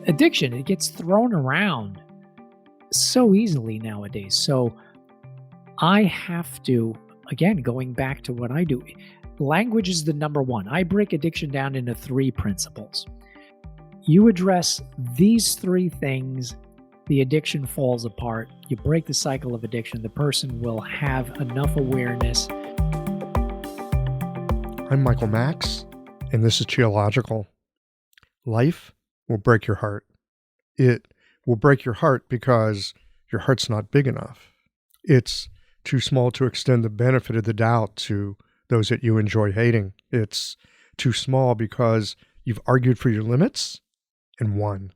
addiction, it gets thrown around so easily nowadays. So I have to, again, going back to what I do, language is the number one. I break addiction down into 3 principles. You address these 3 things, the addiction falls apart. You break the cycle of addiction. The person will have enough awareness. I'm Michael Max, and this is Geological. Life will break your heart. It will break your heart because your heart's not big enough. It's too small to extend the benefit of the doubt to those that you enjoy hating. It's too small because you've argued for your limits and won.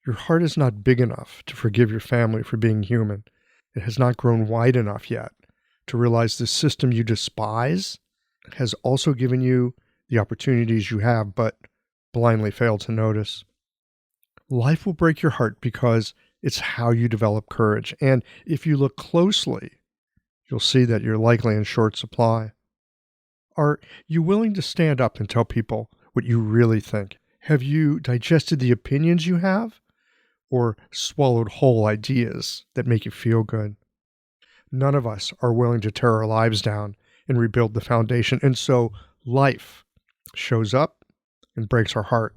Your heart is not big enough to forgive your family for being human. It has not grown wide enough yet to realize the system you despise has also given you the opportunities you have, but blindly fail to notice. Life will break your heart because it's how you develop courage. And if you look closely, you'll see that you're likely in short supply. Are you willing to stand up and tell people what you really think? Have you digested the opinions you have, or swallowed whole ideas that make you feel good? None of us are willing to tear our lives down and rebuild the foundation. And so life shows up and breaks our heart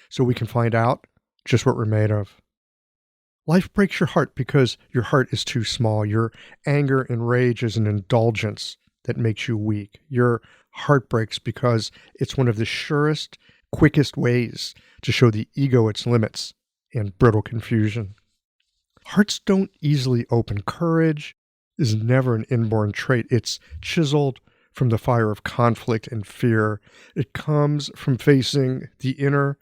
so we can find out just what we're made of. Life breaks your heart because your heart is too small. Your anger and rage is an indulgence that makes you weak. Your heart breaks because it's one of the surest, quickest ways to show the ego its limits and brittle confusion. Hearts don't easily open. Courage is never an inborn trait. It's chiseled from the fire of conflict and fear. It comes from facing the inner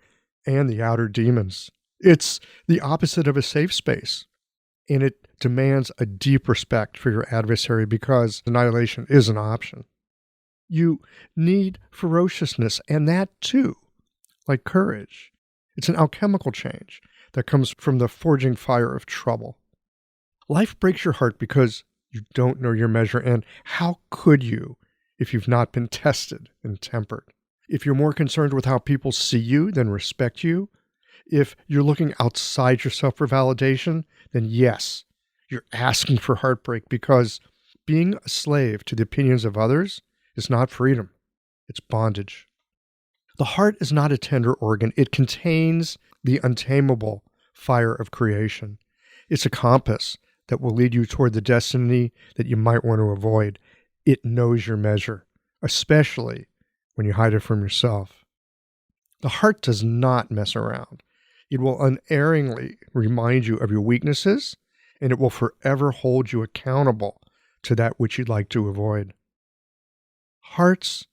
and the outer demons. It's the opposite of a safe space, and it demands a deep respect for your adversary because annihilation is an option. You need ferociousness, and that too, like courage. It's an alchemical change that comes from the forging fire of trouble. Life breaks your heart because you don't know your measure, and how could you if you've not been tested and tempered? If you're more concerned with how people see you than respect you, if you're looking outside yourself for validation, then yes, you're asking for heartbreak, because being a slave to the opinions of others is not freedom, it's bondage. The heart is not a tender organ. It contains the untamable fire of creation. It's a compass that will lead you toward the destiny that you might want to avoid. It knows your measure, especially when you hide it from yourself. The heart does not mess around. It will unerringly remind you of your weaknesses, and it will forever hold you accountable to that which you'd like to avoid. Hearts,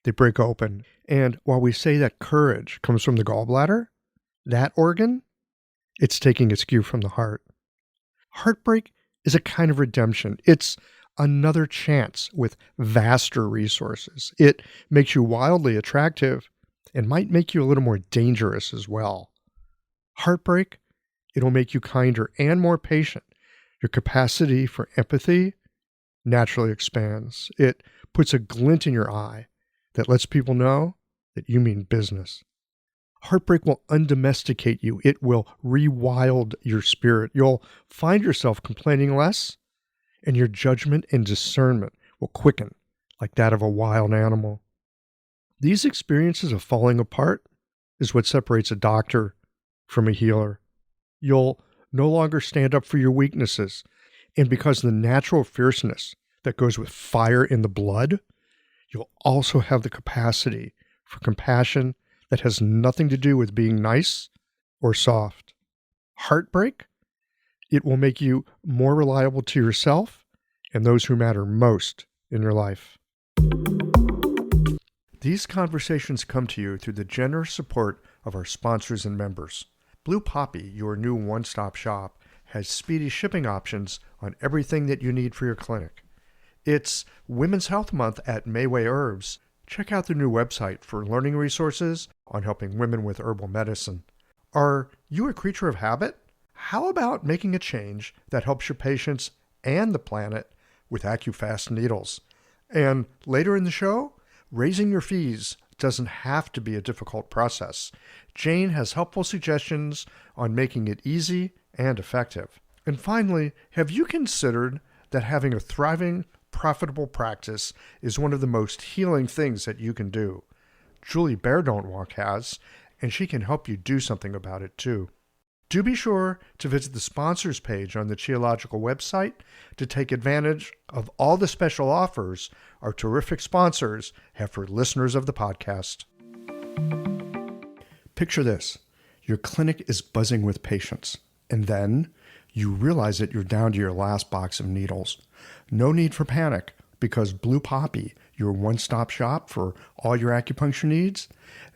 they break open. And while we say that courage comes from the gallbladder, that organ, it's taking its cue from the heart. Heartbreak is a kind of redemption. It's another chance with vaster resources. It makes you wildly attractive and might make you a little more dangerous as well. Heartbreak, it'll make you kinder and more patient. Your capacity for empathy naturally expands. It puts a glint in your eye that lets people know that you mean business. Heartbreak will undomesticate you. It will rewild your spirit. You'll find yourself complaining less, and your judgment and discernment will quicken like that of a wild animal. These experiences of falling apart is what separates a doctor from a healer. You'll no longer stand up for your weaknesses, and because of the natural fierceness that goes with fire in the blood, you'll also have the capacity for compassion that has nothing to do with being nice or soft. Heartbreak, it will make you more reliable to yourself and those who matter most in your life. These conversations come to you through the generous support of our sponsors and members. Blue Poppy, your new one-stop shop, has speedy shipping options on everything that you need for your clinic. It's Women's Health Month at Mayway Herbs. Check out their new website for learning resources on helping women with herbal medicine. Are you a creature of habit? How about making a change that helps your patients and the planet with AccuFast needles? And later in the show, raising your fees doesn't have to be a difficult process. Jane has helpful suggestions on making it easy and effective. And finally, have you considered that having a thriving, profitable practice is one of the most healing things that you can do? Julie Bear Don't Walk has, and she can help you do something about it too. Do be sure to visit the sponsors page on the Qiological website to take advantage of all the special offers our terrific sponsors have for listeners of the podcast. Picture this. Your clinic is buzzing with patients, and then you realize that you're down to your last box of needles. No need for panic, because Blue Poppy, your one-stop shop for all your acupuncture needs,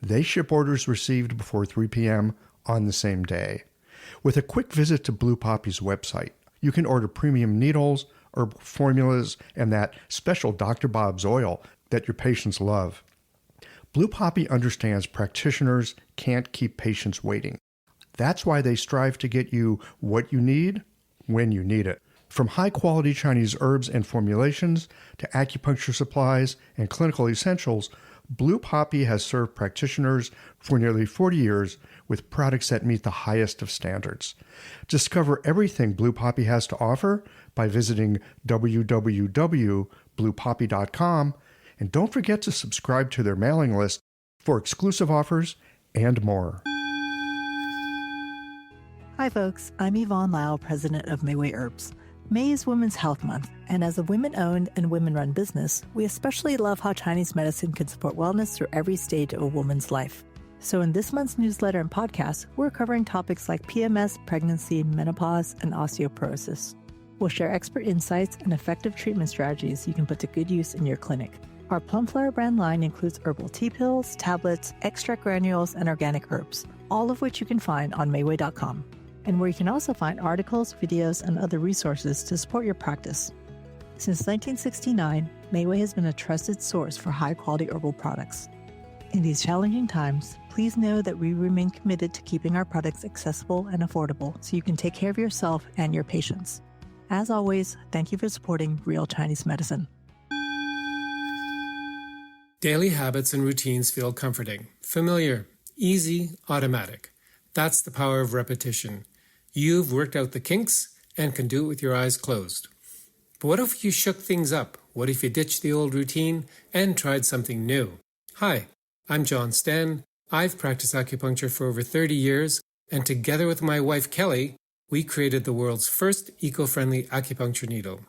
they ship orders received before 3 p.m. on the same day. With a quick visit to Blue Poppy's website, you can order premium needles, herbal formulas, and that special Dr. Bob's oil that your patients love. Blue Poppy understands practitioners can't keep patients waiting. That's why they strive to get you what you need when you need it. From high-quality Chinese herbs and formulations to acupuncture supplies and clinical essentials, Blue Poppy has served practitioners for nearly 40 years with products that meet the highest of standards. Discover everything Blue Poppy has to offer by visiting www.bluepoppy.com, and don't forget to subscribe to their mailing list for exclusive offers and more. Hi folks, I'm Yvonne Lau, president of Mayway Herbs. May is Women's Health Month, and as a women-owned and women-run business, we especially love how Chinese medicine can support wellness through every stage of a woman's life. So in this month's newsletter and podcast, we're covering topics like PMS, pregnancy, menopause, and osteoporosis. We'll share expert insights and effective treatment strategies you can put to good use in your clinic. Our Plumflower brand line includes herbal tea pills, tablets, extract granules, and organic herbs, all of which you can find on Mayway.com, and where you can also find articles, videos, and other resources to support your practice. Since 1969, Mayway has been a trusted source for high-quality herbal products. In these challenging times, please know that we remain committed to keeping our products accessible and affordable so you can take care of yourself and your patients. As always, thank you for supporting Real Chinese Medicine. Daily habits and routines feel comforting, familiar, easy, automatic. That's the power of repetition. You've worked out the kinks and can do it with your eyes closed. But what if you shook things up? What if you ditched the old routine and tried something new? Hi, I'm John Sten. I've practiced acupuncture for over 30 years, and together with my wife Kelly, we created the world's first eco-friendly acupuncture needle.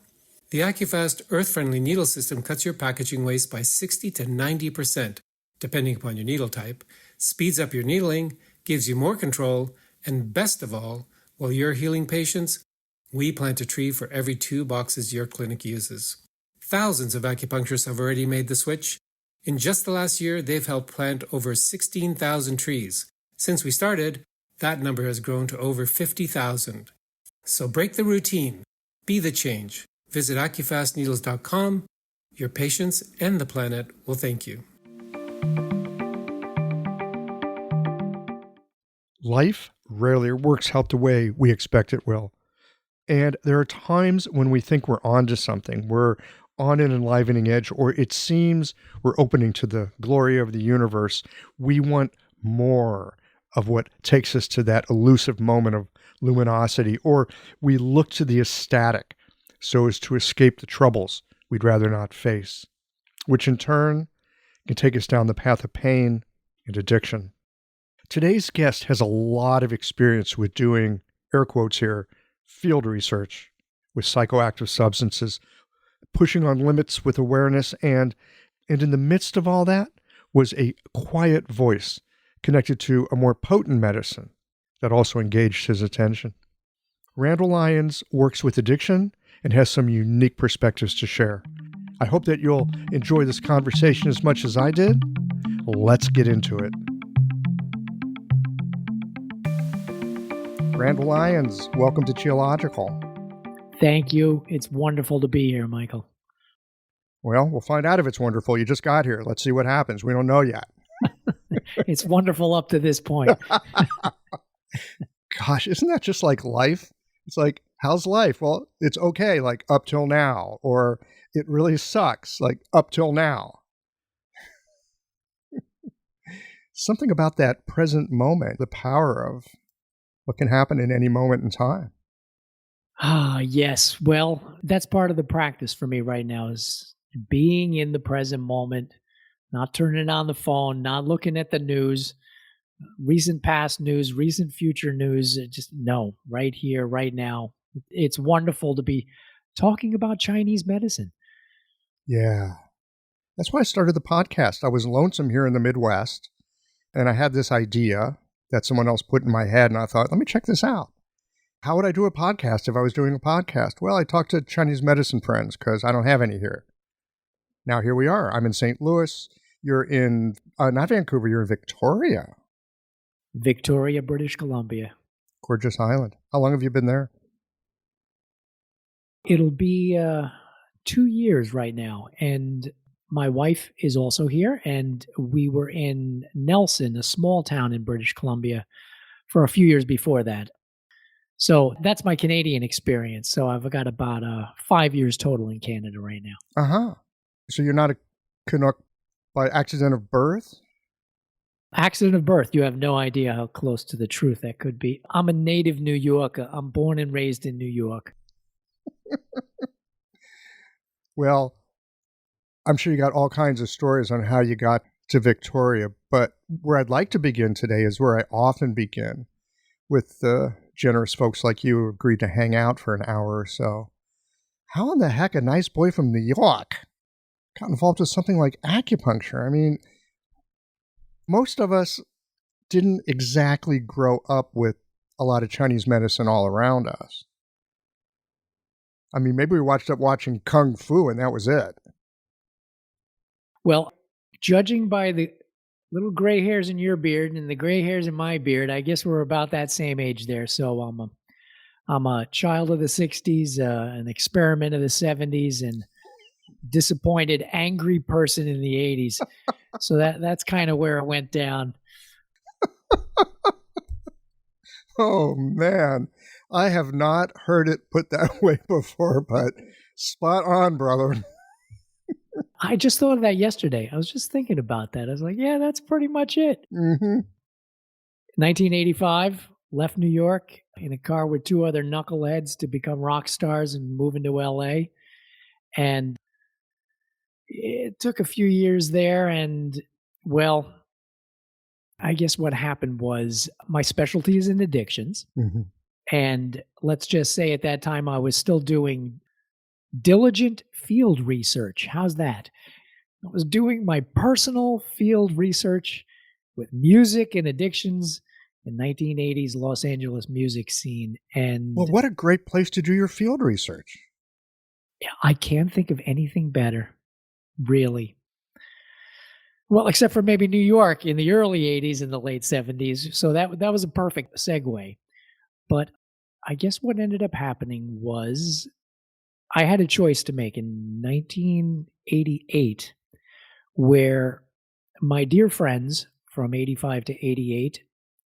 The AcuFast earth-friendly needle system cuts your packaging waste by 60 to 90%, depending upon your needle type, speeds up your needling, gives you more control, and best of all, while you're healing patients, we plant a tree for every 2 boxes your clinic uses. Thousands of acupuncturists have already made the switch. In just the last year, they've helped plant over 16,000 trees. Since we started, that number has grown to over 50,000. So break the routine. Be the change. Visit acufastneedles.com. Your patients and the planet will thank you. Life rarely works out the way we expect it will. And there are times when we think we're onto something, we're on an enlivening edge, or it seems we're opening to the glory of the universe. We want more of what takes us to that elusive moment of luminosity, or we look to the ecstatic so as to escape the troubles we'd rather not face, which in turn can take us down the path of pain and addiction. Today's guest has a lot of experience with doing, air quotes here, field research with psychoactive substances, pushing on limits with awareness, and in the midst of all that was a quiet voice connected to a more potent medicine that also engaged his attention. Randal Lyons works with addiction and has some unique perspectives to share. I hope that you'll enjoy this conversation as much as I did. Let's get into it. Randal Lyons, welcome to Qiological. Thank you. It's wonderful to be here, Michael. Well, we'll find out if it's wonderful. You just got here. Let's see what happens. We don't know yet. It's wonderful up to this point. Gosh, isn't that just like life? It's like, how's life? Well, it's okay, like up till now. Or it really sucks, like up till now. something about that present moment, the power of what can happen in any moment in time. Ah, yes. Well, that's part of the practice for me right now is being in the present moment, not turning on the phone, not looking at the news, recent past news, recent future news. Just no, right here, right now. It's wonderful to be talking about Chinese medicine. Yeah. That's why I started the podcast. I was lonesome here in the Midwest, and I had this idea that someone else put in my head, and I thought, let me check this out. How would I do a podcast if I was doing a podcast? Well, I talked to Chinese medicine friends because I don't have any here. Now here we are. I'm in St. Louis. You're in, not Vancouver, you're in Victoria. Victoria, British Columbia. Gorgeous island. How long have you been there? It'll be 2 years right now. And my wife is also here. And we were in Nelson, a small town in British Columbia, for a few years before that. So that's my Canadian experience. So I've got about 5 years total in Canada right now. Uh-huh. So you're not a Canuck by accident of birth? Accident of birth. You have no idea how close to the truth that could be. I'm a native New Yorker. I'm born and raised in New York. Well, I'm sure you got all kinds of stories on how you got to Victoria, but where I'd like to begin today is where I often begin, with the generous folks like you who agreed to hang out for an hour or so. How in the heck a nice boy from New York got involved with something like acupuncture? I mean, most of us didn't exactly grow up with a lot of Chinese medicine all around us. I mean, maybe we watched up watching Kung Fu and that was it. Well, judging by the little gray hairs in your beard and the gray hairs in my beard, I guess we're about that same age there. So I'm a child of the 60s, an experiment of the 70s, and disappointed, angry person in the 80s. So that's kind of where it went down. Oh, man. I have not heard it put that way before, but spot on, brother. I just thought of that yesterday. I was just thinking about that. I was like, yeah, that's pretty much it. Mm-hmm. 1985, left New York in a car with two other knuckleheads to become rock stars and move into LA. And it took a few years there. And, well, I guess what happened was my specialty is in addictions. Mm-hmm. And let's just say at that time I was still doing diligent field research. How's that? I was doing my personal field research with music and addictions in 1980s Los Angeles music scene. And well, what a great place to do your field research. I can't think of anything better, really. Well, except for maybe New York in the early 80s and the late 70s. So that was a perfect segue. But I guess what ended up happening was I had a choice to make in 1988 where my dear friends from 85 to 88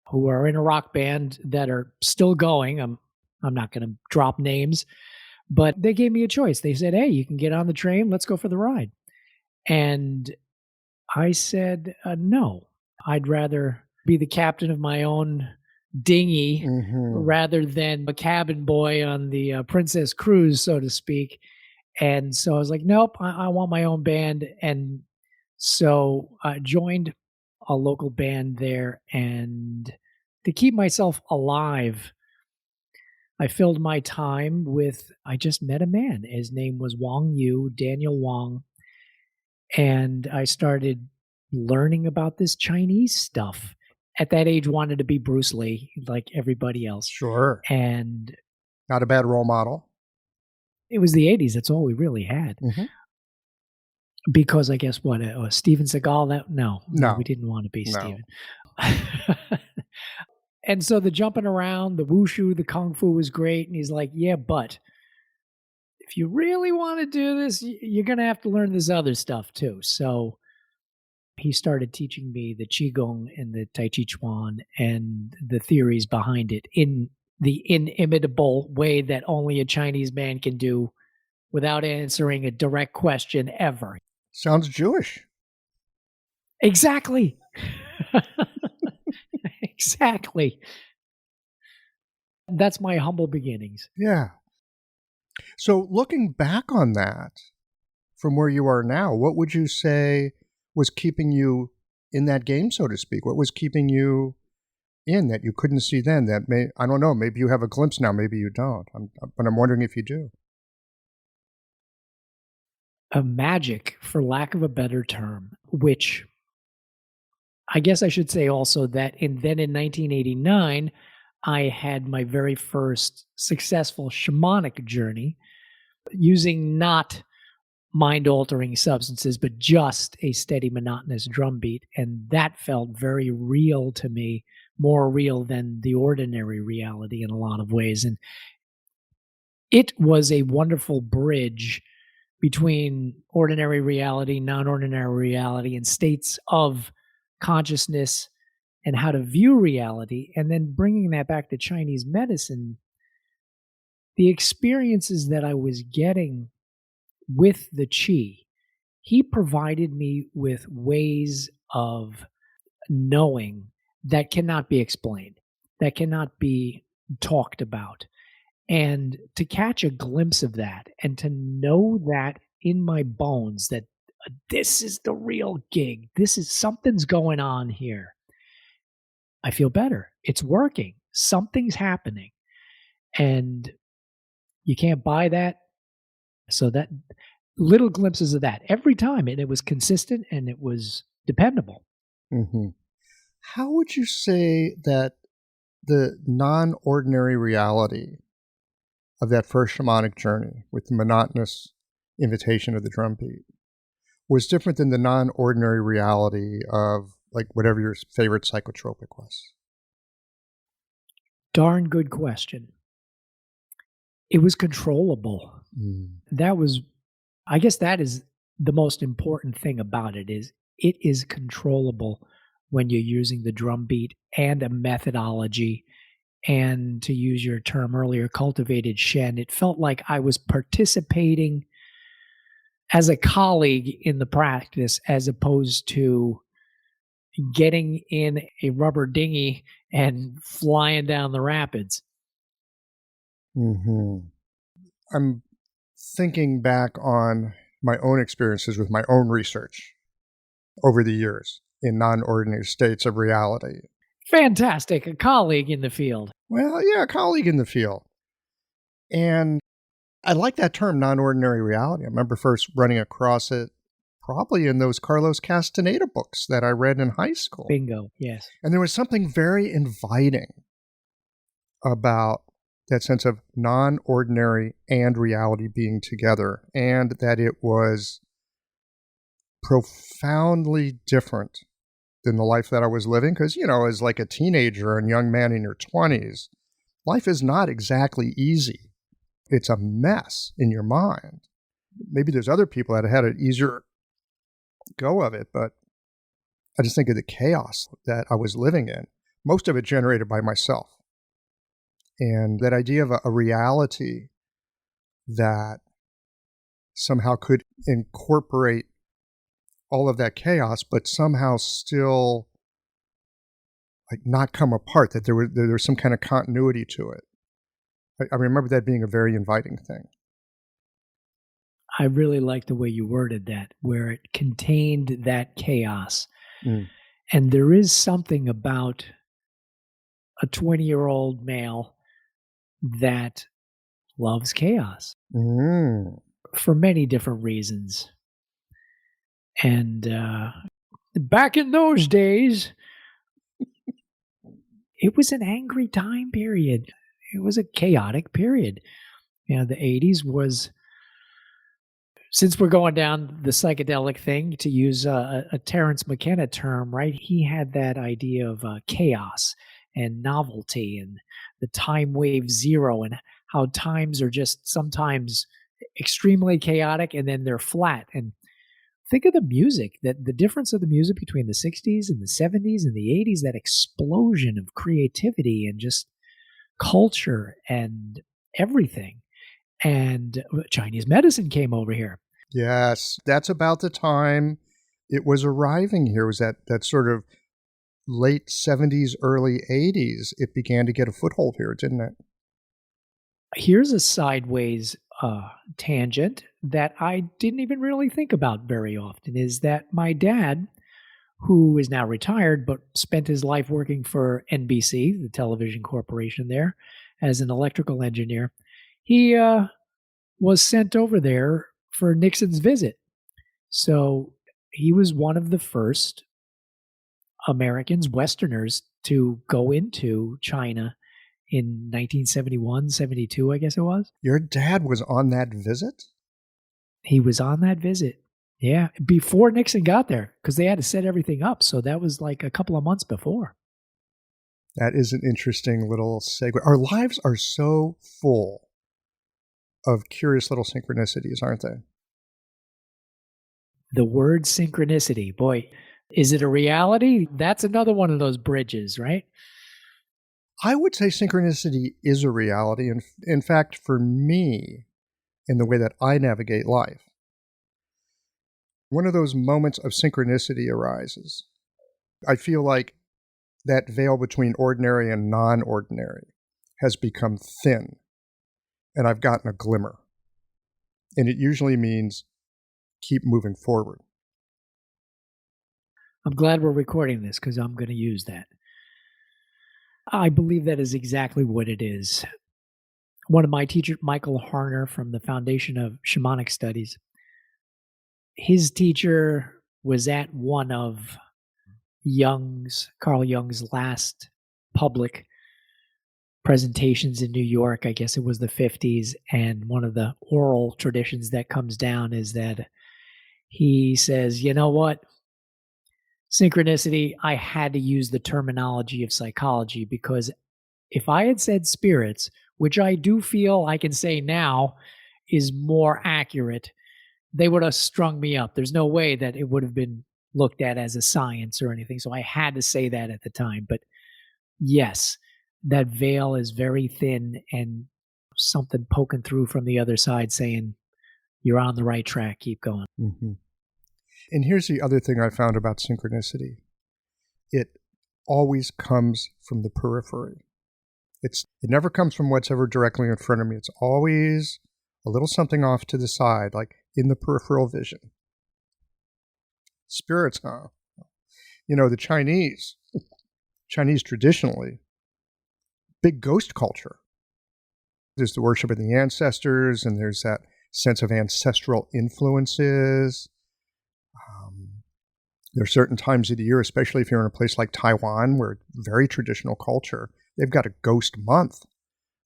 who are in a rock band that are still going, I'm not going to drop names, but they gave me a choice. They said, hey, you can get on the train. Let's go for the ride. And I said, no, I'd rather be the captain of my own dinghy rather than a cabin boy on the Princess Cruise, so to speak. And so I was like, nope, I want my own band. And so I joined a local band there. And to keep myself alive, I filled my time with, I just met a man. His name was Wang Yu, Daniel Wang. And I started learning about this Chinese stuff. At that age, wanted to be Bruce Lee, like everybody else. Sure. And not a bad role model. It was the 80s. That's all we really had. Mm-hmm. Because I guess what, Steven Seagal? No, we didn't want to be Steven. And so the jumping around, the wushu, the kung fu was great. And he's like, yeah, but if you really want to do this, you're going to have to learn this other stuff too. So he started teaching me the Qigong and the Tai Chi Chuan and the theories behind it in the inimitable way that only a Chinese man can do without answering a direct question ever. Sounds Jewish. Exactly. Exactly. That's my humble beginnings. Yeah. So looking back on that, from where you are now, what would you say was keeping you in that game, so to speak? What was keeping you in that you couldn't see then? That I don't know, maybe you have a glimpse now, maybe you don't. But I'm wondering if you do. A magic, for lack of a better term, which I guess I should say also that then in 1989, I had my very first successful shamanic journey using not mind-altering substances, but just a steady, monotonous drum beat. And that felt very real to me, more real than the ordinary reality in a lot of ways. And it was a wonderful bridge between ordinary reality, non-ordinary reality, and states of consciousness and how to view reality. And then bringing that back to Chinese medicine, the experiences that I was getting with the qi, he provided me with ways of knowing that cannot be explained, that cannot be talked about. And to catch a glimpse of that and to know that in my bones that this is the real gig, this is something's going on here. I feel better. It's working. Something's happening. And you can't buy that. So that little glimpses of that every time, and it was consistent and it was dependable. Mm-hmm. How would you say that the non-ordinary reality of that first shamanic journey with the monotonous invitation of the drum beat was different than the non-ordinary reality of like whatever your favorite psychotropic was? Darn good question. It was controllable. That was, I guess that is the most important thing about it is controllable when you're using the drum beat and a methodology. And to use your term earlier, cultivated Shen, it felt like I was participating as a colleague in the practice as opposed to getting in a rubber dinghy and flying down the rapids. Mm-hmm. I'm thinking back on my own experiences with my own research over the years in non-ordinary states of reality. Fantastic. A colleague in the field. Well, yeah, a colleague in the field. And I like that term, non-ordinary reality. I remember first running across it probably in those Carlos Castaneda books that I read in high school. Bingo, yes. And there was something very inviting about that sense of non-ordinary and reality being together, and that it was profoundly different than the life that I was living. Because, as like a teenager and young man in your 20s, life is not exactly easy. It's a mess in your mind. Maybe there's other people that had an easier go of it, but I just think of the chaos that I was living in, most of it generated by myself. And that idea of a reality that somehow could incorporate all of that chaos, but somehow still like not come apart, that there was some kind of continuity to it. I remember that being a very inviting thing. I really like the way you worded that, where it contained that chaos. And there is something about a 20-year-old male that loves chaos for many different reasons. And back in those days, it was an angry time period. It was a chaotic period. The 80s was, since we're going down the psychedelic thing, to use a Terence McKenna term, right? He had that idea of chaos and novelty and the time wave zero, and how times are just sometimes extremely chaotic and then they're flat. And think of the music, that the difference of the music between the 60s and the 70s and the 80s, that explosion of creativity and just culture and everything. And Chinese medicine came over here. Yes, that's about the time it was arriving here, was that sort of late 70s, early 80s, it began to get a foothold here, didn't it? Here's a sideways tangent that I didn't even really think about very often, is that my dad, who is now retired but spent his life working for NBC, the television corporation there, as an electrical engineer, he was sent over there for Nixon's visit. So he was one of the first Americans, Westerners, to go into China in 1971, 72, I guess it was. Your dad was on that visit? He was on that visit. Yeah, before Nixon got there, because they had to set everything up. So that was like a couple of months before. That is an interesting little segue. Our lives are so full of curious little synchronicities, aren't they? The word synchronicity, boy, is it a reality? That's another one of those bridges, right? I would say synchronicity is a reality. And in fact, for me, in the way that I navigate life, one of those moments of synchronicity arises. I feel like that veil between ordinary and non-ordinary has become thin, and I've gotten a glimmer. And it usually means keep moving forward. I'm glad we're recording this because I'm going to use that. I believe that is exactly what it is. One of my teachers, Michael Harner from the Foundation of Shamanic Studies, his teacher was at one of Carl Jung's last public presentations in New York. I guess it was the 50s. And one of the oral traditions that comes down is that he says, you know what? Synchronicity, I had to use the terminology of psychology, because if I had said spirits, which I do feel I can say now is more accurate, they would have strung me up. There's no way that it would have been looked at as a science or anything. So I had to say that at the time. But yes, that veil is very thin, and something poking through from the other side saying, you're on the right track, keep going. Mm-hmm. And here's the other thing I found about synchronicity. It always comes from the periphery. It never comes from what's ever directly in front of me. It's always a little something off to the side, like in the peripheral vision. Spirits, huh? You know, the Chinese traditionally, big ghost culture. There's the worship of the ancestors, and there's that sense of ancestral influences. There are certain times of the year, especially if you're in a place like Taiwan, where very traditional culture, they've got a ghost month,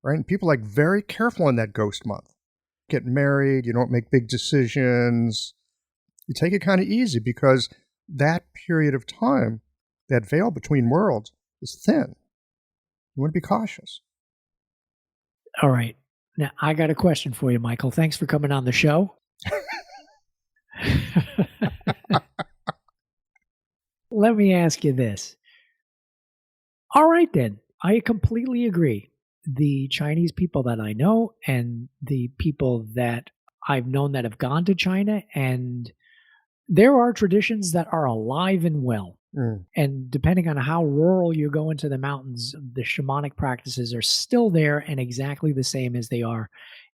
right? And people are like very careful in that ghost month. Get married, you don't make big decisions. You take it kind of easy, because that period of time, that veil between worlds, is thin. You want to be cautious. All right. Now, I got a question for you, Michael. Thanks for coming on the show. Let me ask you this. All right, then. I completely agree. The Chinese people that I know and the people that I've known that have gone to China, and there are traditions that are alive and well. Mm. And depending on how rural you go into the mountains, the shamanic practices are still there and exactly the same as they are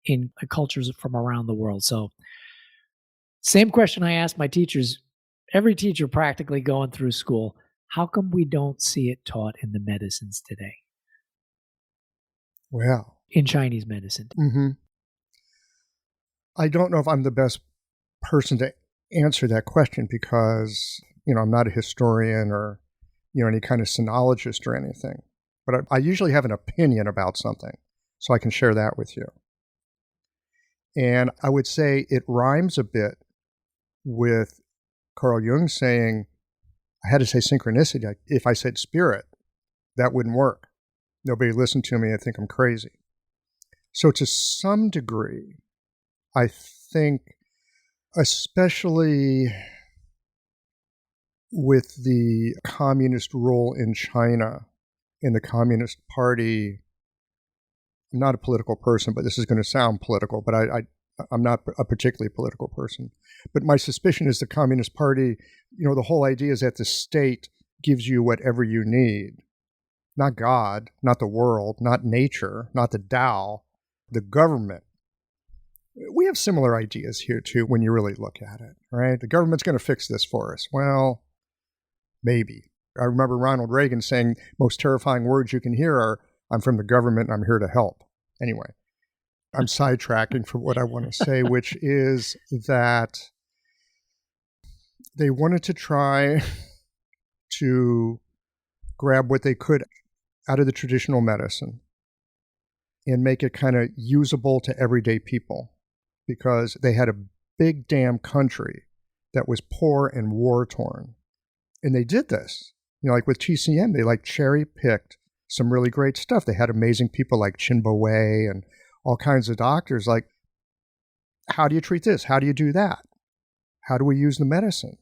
in cultures from around the world. So, same question I asked my teachers, every teacher practically going through school. How come we don't see it taught in the medicines today? Well, in Chinese medicine. Mm-hmm. I don't know if I'm the best person to answer that question, because, I'm not a historian or, any kind of sinologist or anything. But I usually have an opinion about something, so I can share that with you. And I would say it rhymes a bit with Carl Jung saying, I had to say synchronicity. If I said spirit, that wouldn't work. Nobody listened to me. I think I'm crazy. So to some degree, I think, especially with the communist rule in China, in the Communist Party, I'm not a political person, but this is going to sound political, but I'm not a particularly political person. But my suspicion is the Communist Party, the whole idea is that the state gives you whatever you need. Not God, not the world, not nature, not the Tao, the government. We have similar ideas here too when you really look at it, right? The government's going to fix this for us. Well, maybe. I remember Ronald Reagan saying most terrifying words you can hear are, I'm from the government and I'm here to help. Anyway, I'm sidetracking from what I want to say, which is that they wanted to try to grab what they could out of the traditional medicine and make it kind of usable to everyday people, because they had a big damn country that was poor and war-torn. And they did this. Like with TCM, they cherry-picked some really great stuff. They had amazing people like Chinbo Wei and all kinds of doctors. Like, how do you treat this? How do you do that? How do we use the medicine?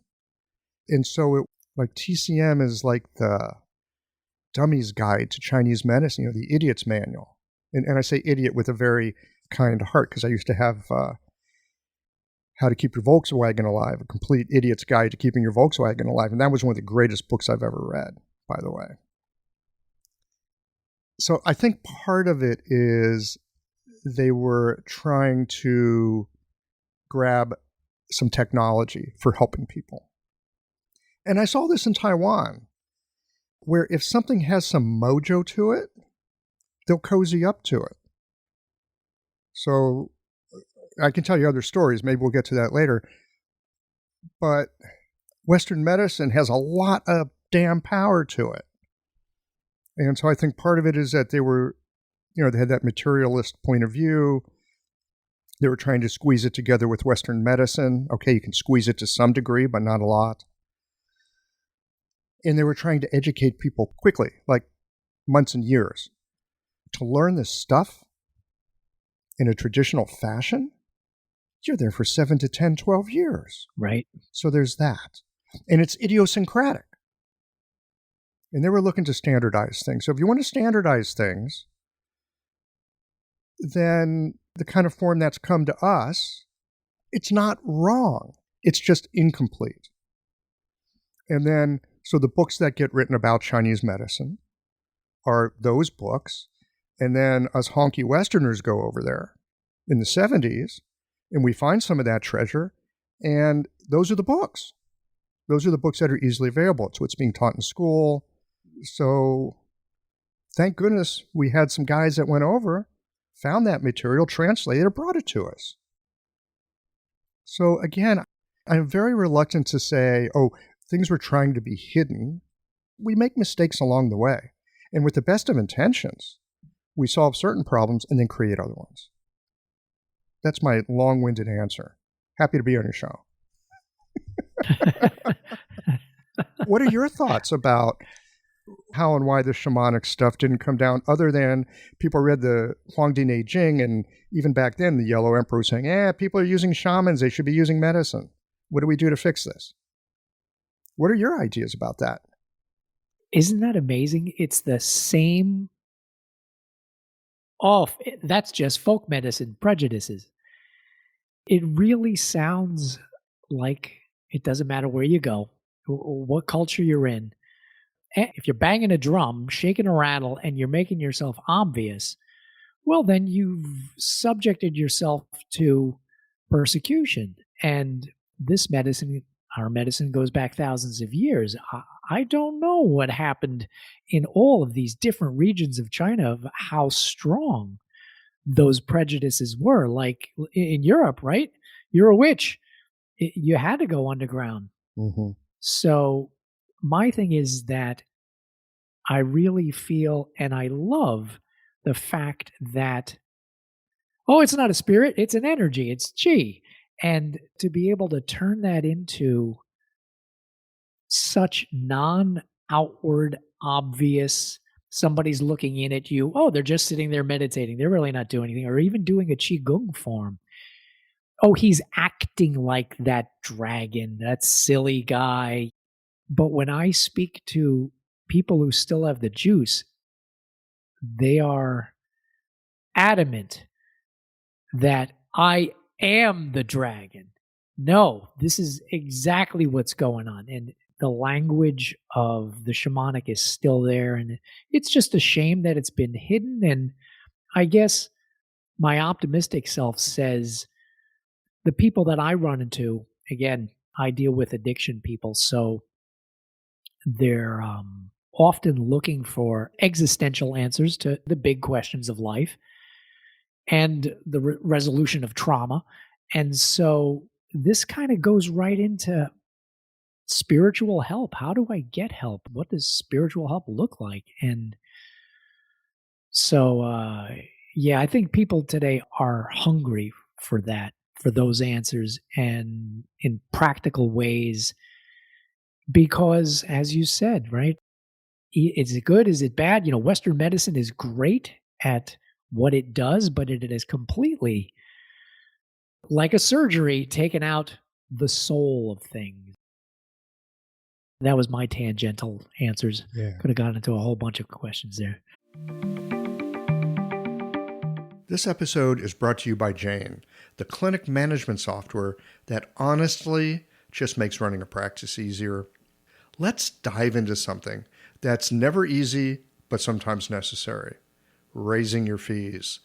And so TCM is like the dummy's guide to Chinese medicine, the idiot's manual. And I say idiot with a very kind heart, because I used to have How to Keep Your Volkswagen Alive, a complete idiot's guide to keeping your Volkswagen alive. And that was one of the greatest books I've ever read, by the way. So I think part of it is they were trying to grab some technology for helping people. And I saw this in Taiwan, where if something has some mojo to it, they'll cozy up to it. So I can tell you other stories. Maybe we'll get to that later. But Western medicine has a lot of damn power to it. And so I think part of it is that they were, they had that materialist point of view. They were trying to squeeze it together with Western medicine. Okay, you can squeeze it to some degree, but not a lot. And they were trying to educate people quickly, like months and years. To learn this stuff in a traditional fashion, you're there for 7 to 10, 12 years. Right. So there's that. And it's idiosyncratic. And they were looking to standardize things. So if you want to standardize things, then the kind of form that's come to us, it's not wrong. It's just incomplete. And then, so the books that get written about Chinese medicine are those books. And then us honky Westerners go over there in the 70s, and we find some of that treasure, and those are the books. Those are the books that are easily available. It's what's being taught in school. So thank goodness we had some guys that went over, found that material, translated, brought it to us. So again, I'm very reluctant to say, things were trying to be hidden. We make mistakes along the way. And with the best of intentions, we solve certain problems and then create other ones. That's my long-winded answer. Happy to be on your show. What are your thoughts about how and why the shamanic stuff didn't come down, other than people read the Huangdi Neijing, and even back then the Yellow Emperor was saying, people are using shamans, they should be using medicine. What do we do to fix this? What are your ideas about that? Isn't that amazing? It's the same. That's just folk medicine prejudices. It really sounds like it doesn't matter where you go, what culture you're in. If you're banging a drum, shaking a rattle, and you're making yourself obvious, well, then you've subjected yourself to persecution. And this medicine, our medicine, goes back thousands of years. I don't know what happened in all of these different regions of China, of how strong those prejudices were. Like in Europe, right? You're a witch. You had to go underground. Mm-hmm. So my thing is that I really feel and I love the fact that, it's not a spirit, it's an energy, it's chi. And to be able to turn that into such non-outward, obvious, somebody's looking in at you, they're just sitting there meditating, they're really not doing anything, or even doing a qigong form. He's acting like that dragon, that silly guy. But when I speak to people who still have the juice, they are adamant that I am the dragon. No, this is exactly what's going on. And the language of the shamanic is still there, and it's just a shame that it's been hidden. And I guess my optimistic self says the people that I run into, again, I deal with addiction people, so they're often looking for existential answers to the big questions of life and the resolution of trauma. And so this kind of goes right into spiritual help. How do I get help? What does spiritual help look like? And so, yeah, I think people today are hungry for that, for those answers and in practical ways, because as you said, right? Is it good? Is it bad? Western medicine is great at what it does, but it has completely, like a surgery, taken out the soul of things. That was my tangential answers. Yeah. Could have gone into a whole bunch of questions there. This episode is brought to you by Jane, the clinic management software that honestly just makes running a practice easier. Let's dive into something that's never easy, but sometimes necessary: raising your fees.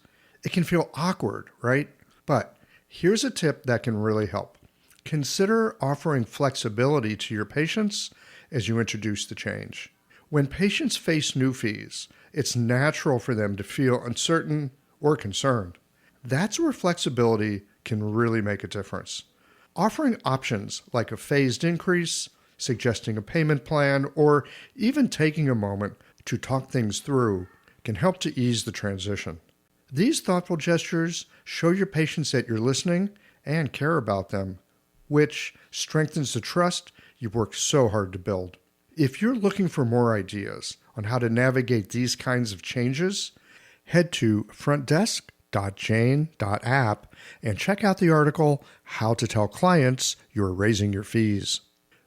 It can feel awkward, right? But here's a tip that can really help. Consider offering flexibility to your patients as you introduce the change. When patients face new fees, it's natural for them to feel uncertain or concerned. That's where flexibility can really make a difference. Offering options like a phased increase, suggesting a payment plan, or even taking a moment to talk things through can help to ease the transition. These thoughtful gestures show your patients that you're listening and care about them, which strengthens the trust you've worked so hard to build. If you're looking for more ideas on how to navigate these kinds of changes, head to frontdesk.jane.app and check out the article, How to Tell Clients You're Raising Your Fees.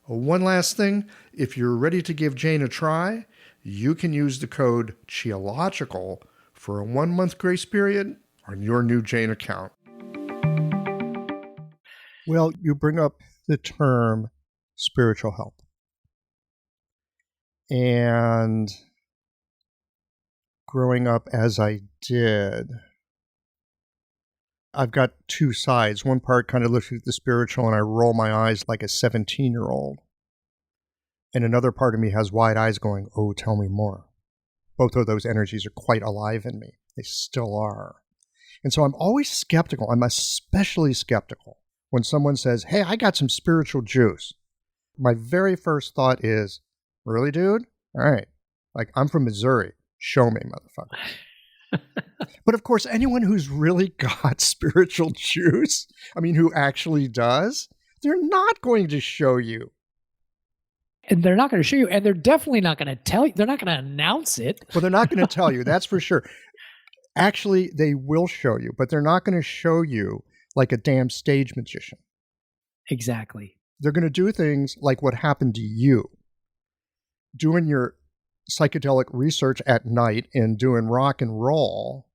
One last thing, if you're ready to give Jane a try, you can use the code CHEOLOGICAL for a 1-month grace period on your new Jane account. Well, you bring up the term spiritual help. And growing up as I did, I've got two sides. One part kind of looks at the spiritual and I roll my eyes like a 17-year-old. And another part of me has wide eyes going, oh, tell me more. Both of those energies are quite alive in me. They still are. And so I'm always skeptical. I'm especially skeptical when someone says, hey, I got some spiritual juice. My very first thought is, really, dude? All right. Like, I'm from Missouri. Show me, motherfucker. But of course, anyone who's really got spiritual juice, who actually does, they're not going to show you. And they're not going to show you, and they're definitely not going to tell you. They're not going to announce it. Well, they're not going to tell you, that's for sure. Actually, they will show you, but they're not going to show you like a damn stage magician. Exactly. They're going to do things like what happened to you. Doing your psychedelic research at night and doing rock and roll,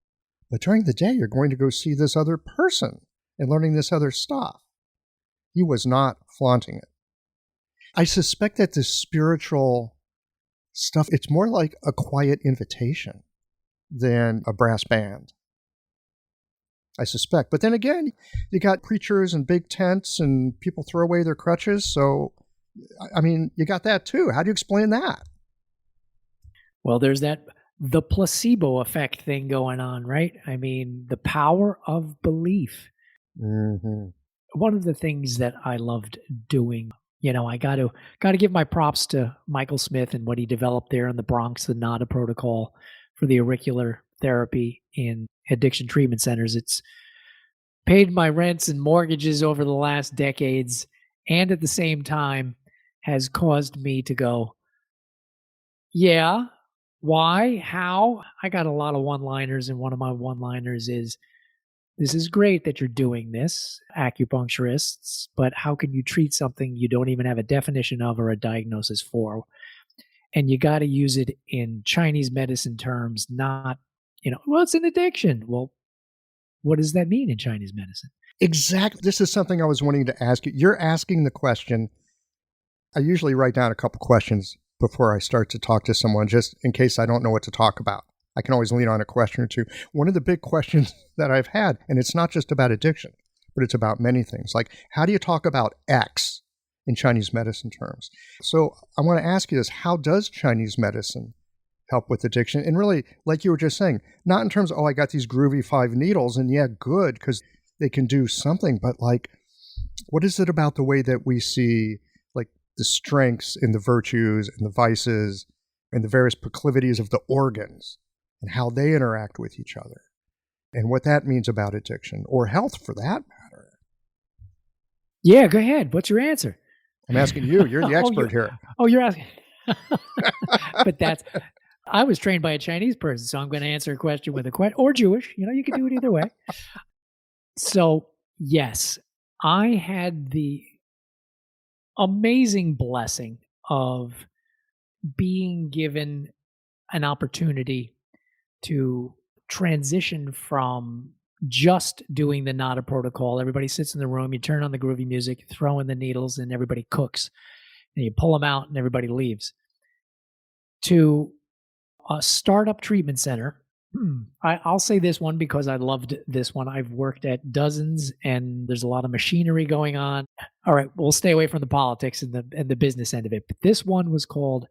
but during the day, you're going to go see this other person and learning this other stuff. He was not flaunting it. I suspect that the spiritual stuff, it's more like a quiet invitation than a brass band. I suspect. But then again, you got preachers and big tents and people throw away their crutches. So, you got that too. How do you explain that? Well, there's the placebo effect thing going on, right? The power of belief. Mm-hmm. One of the things that I loved doing, I got to give my props to Michael Smith and what he developed there in the Bronx, the NADA protocol for the auricular therapy in addiction treatment centers. It's paid my rents and mortgages over the last decades, and at the same time has caused me to go, yeah, why? How? I got a lot of one-liners, and one of my one-liners is, this is great that you're doing this, acupuncturists, but how can you treat something you don't even have a definition of or a diagnosis for? And you got to use it in Chinese medicine terms, not, well, it's an addiction. Well, what does that mean in Chinese medicine? Exactly. This is something I was wanting to ask you. You're asking the question, I usually write down a couple questions before I start to talk to someone, just in case I don't know what to talk about. I can always lean on a question or two. One of the big questions that I've had, and it's not just about addiction, but it's about many things, like how do you talk about X in Chinese medicine terms? So I want to ask you this: how does Chinese medicine help with addiction? And really, like you were just saying, not in terms of, oh, I got these groovy 5 needles, and yeah, good, because they can do something, but like, what is it about the way that we see like the strengths and the virtues and the vices and the various proclivities of the organs and how they interact with each other and what that means about addiction or health for that matter? Yeah, go ahead. What's your answer? I'm asking you. You're the expert here. Oh, you're asking. But I was trained by a Chinese person, so I'm going to answer a question with a question, or Jewish. You can do it either way. So, yes, I had the amazing blessing of being given an opportunity to transition from just doing the NADA protocol. Everybody sits in the room, you turn on the groovy music, you throw in the needles, and everybody cooks. And you pull them out and everybody leaves. To a startup treatment center. I'll say this one because I loved this one. I've worked at dozens and there's a lot of machinery going on. All right, we'll stay away from the politics and the business end of it. But this one was called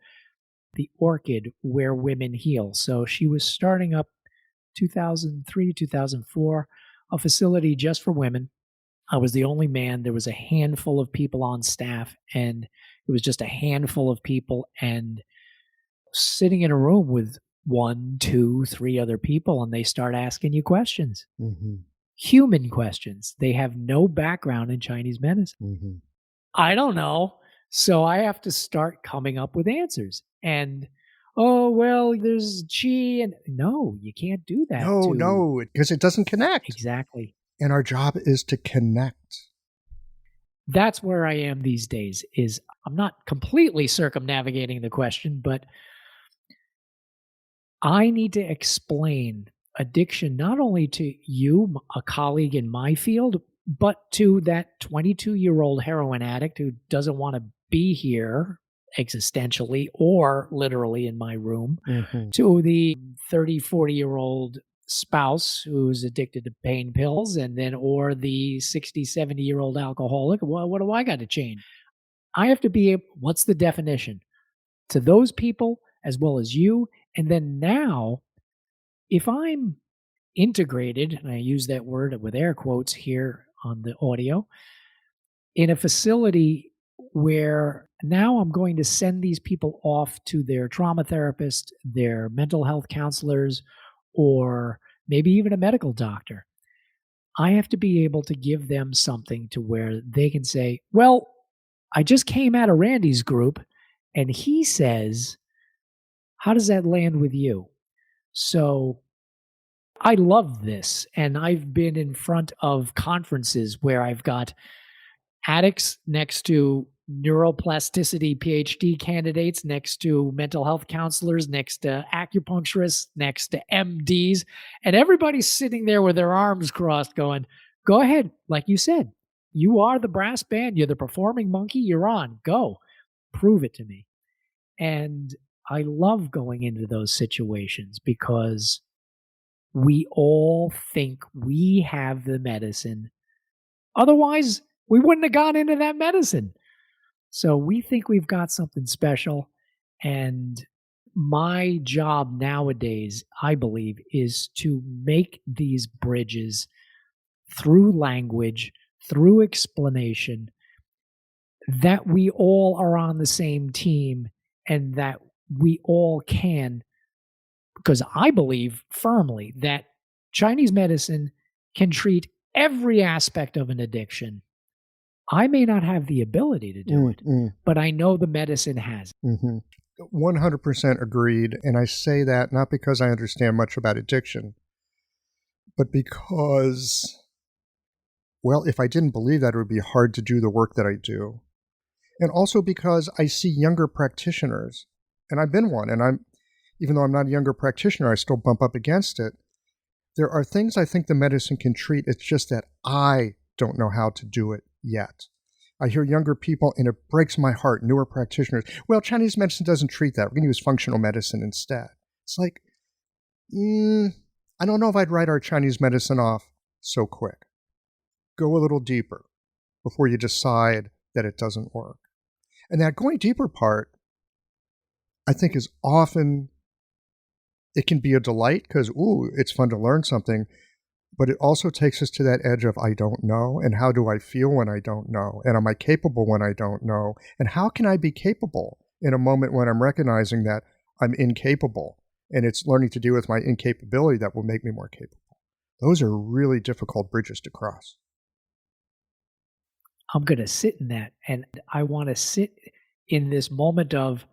The Orchid Where Women Heal. So she was starting up 2003, 2004, a facility just for women. I was the only man. There was a handful of people on staff, and it was just a handful of people, and sitting in a room with 1, 2, 3 other people, and they start asking you questions. Mm-hmm. Human questions. They have no background in Chinese medicine. Mm-hmm. I don't know. So I have to start coming up with answers. And, oh, well, there's qi. And no, you can't do that. No, because it doesn't connect. Exactly. And our job is to connect. That's where I am these days. Is I'm not completely circumnavigating the question, but I need to explain addiction not only to you, a colleague in my field, but to that 22-year-old heroin addict who doesn't want to be here existentially or literally in my room, to the 30, 40-year-old spouse who's addicted to pain pills, and then or the 60, 70-year-old alcoholic. Well, what do I got to change? I have to be able, what's the definition? To those people as well as you. And then now, if I'm integrated, and I use that word with air quotes here on the audio, in a facility where now I'm going to send these people off to their trauma therapist, their mental health counselors, or maybe even a medical doctor, I have to be able to give them something to where they can say, well, I just came out of Randy's group, and he says, how does that land with you? So I love this. And I've been in front of conferences where I've got addicts next to neuroplasticity PhD candidates, next to mental health counselors, next to acupuncturists, next to MDs. And everybody's sitting there with their arms crossed going, go ahead. Like you said, you are the brass band. You're the performing monkey. You're on. Go. Prove it to me. And I love going into those situations because we all think we have the medicine. Otherwise, we wouldn't have gone into that medicine. So we think we've got something special. And my job nowadays, I believe, is to make these bridges through language, through explanation, that we all are on the same team and that we all can, because I believe firmly that Chinese medicine can treat every aspect of an addiction. I may not have the ability to do it, but I know the medicine has. 100% agreed. And I say that not because I understand much about addiction, but because, well, if I didn't believe that, it would be hard to do the work that I do. And also because I see younger practitioners, and I've been one, and even though I'm not a younger practitioner, I still bump up against it. There are things I think the medicine can treat. It's just that I don't know how to do it yet. I hear younger people, and it breaks my heart, newer practitioners. Well, Chinese medicine doesn't treat that. We're going to use functional medicine instead. It's like, I don't know if I'd write our Chinese medicine off so quick. Go a little deeper before you decide that it doesn't work. And that going deeper part, I think, is often, it can be a delight because, it's fun to learn something. But it also takes us to that edge of I don't know, and how do I feel when I don't know, and am I capable when I don't know, and how can I be capable in a moment when I'm recognizing that I'm incapable, and it's learning to deal with my incapability that will make me more capable. Those are really difficult bridges to cross. I'm going to sit in that, and I want to sit in this moment of,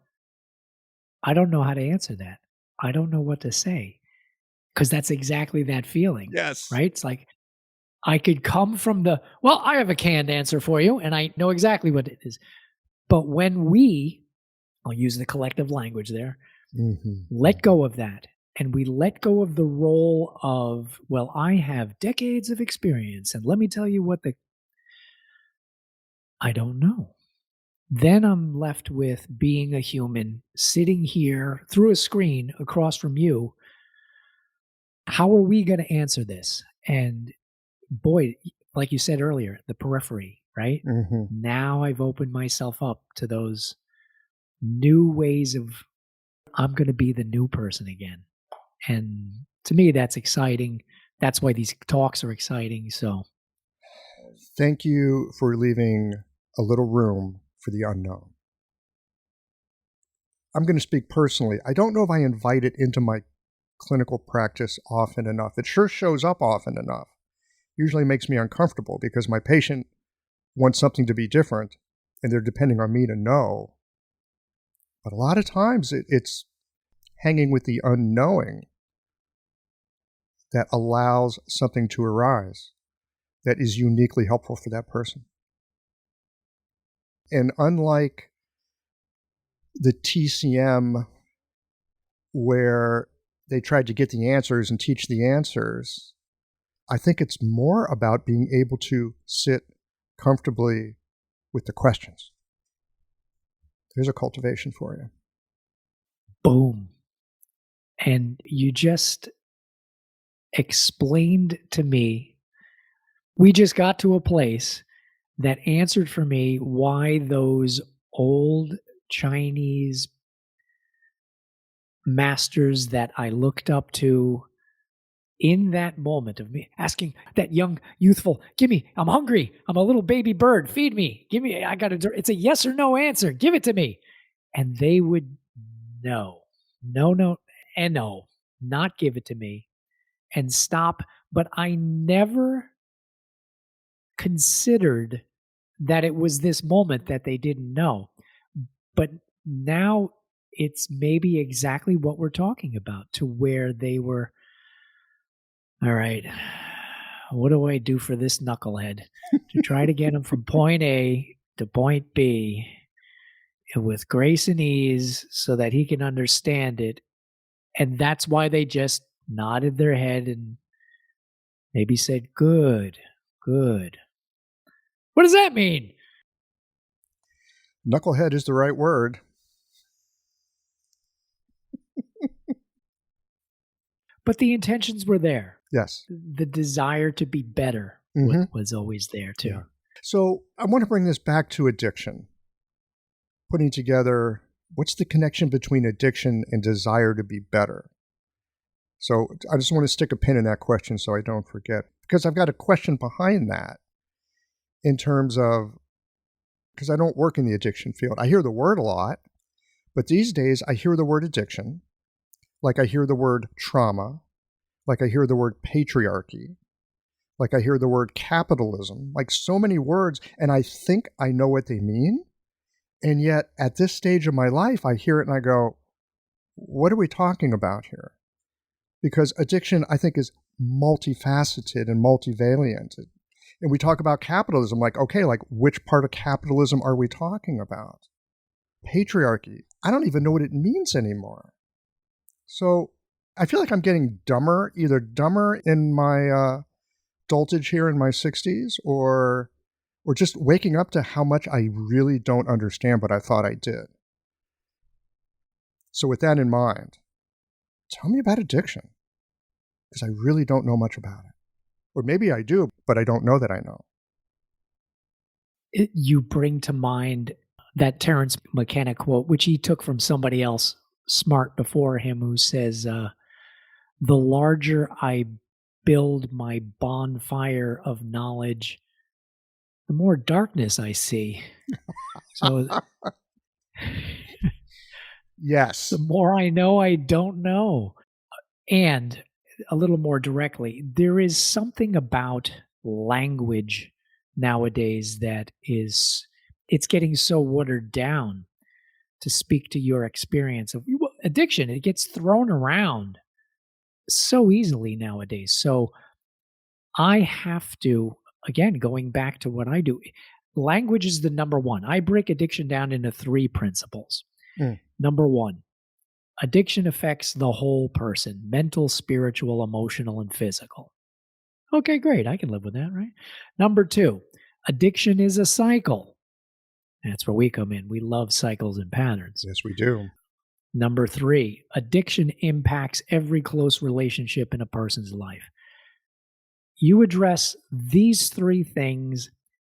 I don't know how to answer that. I don't know what to say. Because that's exactly that feeling. Yes. Right? It's like, I could come from well, I have a canned answer for you, and I know exactly what it is. But when I'll use the collective language there, let go of that, and we let go of the role of, well, I have decades of experience, and let me tell you I don't know. Then I'm left with being a human, sitting here through a screen across from you. How are we going to answer this? And boy, like you said earlier, the periphery, right? Now I've opened myself up to those new ways of, I'm going to be the new person again. And to me, that's exciting. That's why these talks are exciting. So thank you for leaving a little room for the unknown. I'm going to speak personally. I don't know if I invite it into my clinical practice often enough. It sure shows up often enough. Usually makes me uncomfortable because my patient wants something to be different and they're depending on me to know. But a lot of times it's hanging with the unknowing that allows something to arise that is uniquely helpful for that person. And unlike the TCM where they tried to get the answers and teach the answers, I think it's more about being able to sit comfortably with the questions. There's a cultivation for you. Boom. And you just explained to me, we just got to a place that answered for me why those old Chinese masters that I looked up to in that moment of me asking that young, youthful, give me, I'm hungry. I'm a little baby bird. Feed me. Give me, it's a yes or no answer. Give it to me. And they would no, and no, not give it to me and stop. But I never considered that it was this moment that they didn't know. But now it's maybe exactly what we're talking about, to where they were, all right, what do I do for this knucklehead to try to get him from point A to point B with grace and ease so that he can understand it? And that's why they just nodded their head and maybe said, good. What does that mean? Knucklehead is the right word. But the intentions were there. Yes. The desire to be better was always there too. Yeah. So I want to bring this back to addiction. Putting together, what's the connection between addiction and desire to be better? So I just want to stick a pin in that question so I don't forget, because I've got a question behind that in terms of, because I don't work in the addiction field. I hear the word a lot, but these days I hear the word addiction, like I hear the word trauma, like I hear the word patriarchy, like I hear the word capitalism, like so many words, and I think I know what they mean. And yet at this stage of my life, I hear it and I go, what are we talking about here? Because addiction, I think, is multifaceted and multivalent. And we talk about capitalism, like, okay, like which part of capitalism are we talking about? Patriarchy, I don't even know what it means anymore. So I feel like I'm getting dumber, either dumber in my dotage here in my 60s, or or just waking up to how much I really don't understand, but I thought I did. So with that in mind, tell me about addiction, because I really don't know much about it. Or maybe I do, but I don't know that I know. You bring to mind that Terence McKenna quote, which he took from somebody else smart before him, who says, the larger I build my bonfire of knowledge, the more darkness I see. So Yes. the more I know, I don't know. And a little more directly, there is something about language nowadays that it's getting so watered down to speak to your experience of addiction. It gets thrown around so easily nowadays. So I have to, again, going back to what I do, language is the number one. I break addiction down into 3 principles. Number 1, addiction affects the whole person: mental, spiritual, emotional, and physical. Okay, great. I can live with that, right? Number 2, addiction is a cycle. That's where we come in. We love cycles and patterns. Yes, we do. Number 3, addiction impacts every close relationship in a person's life. You address these 3 things,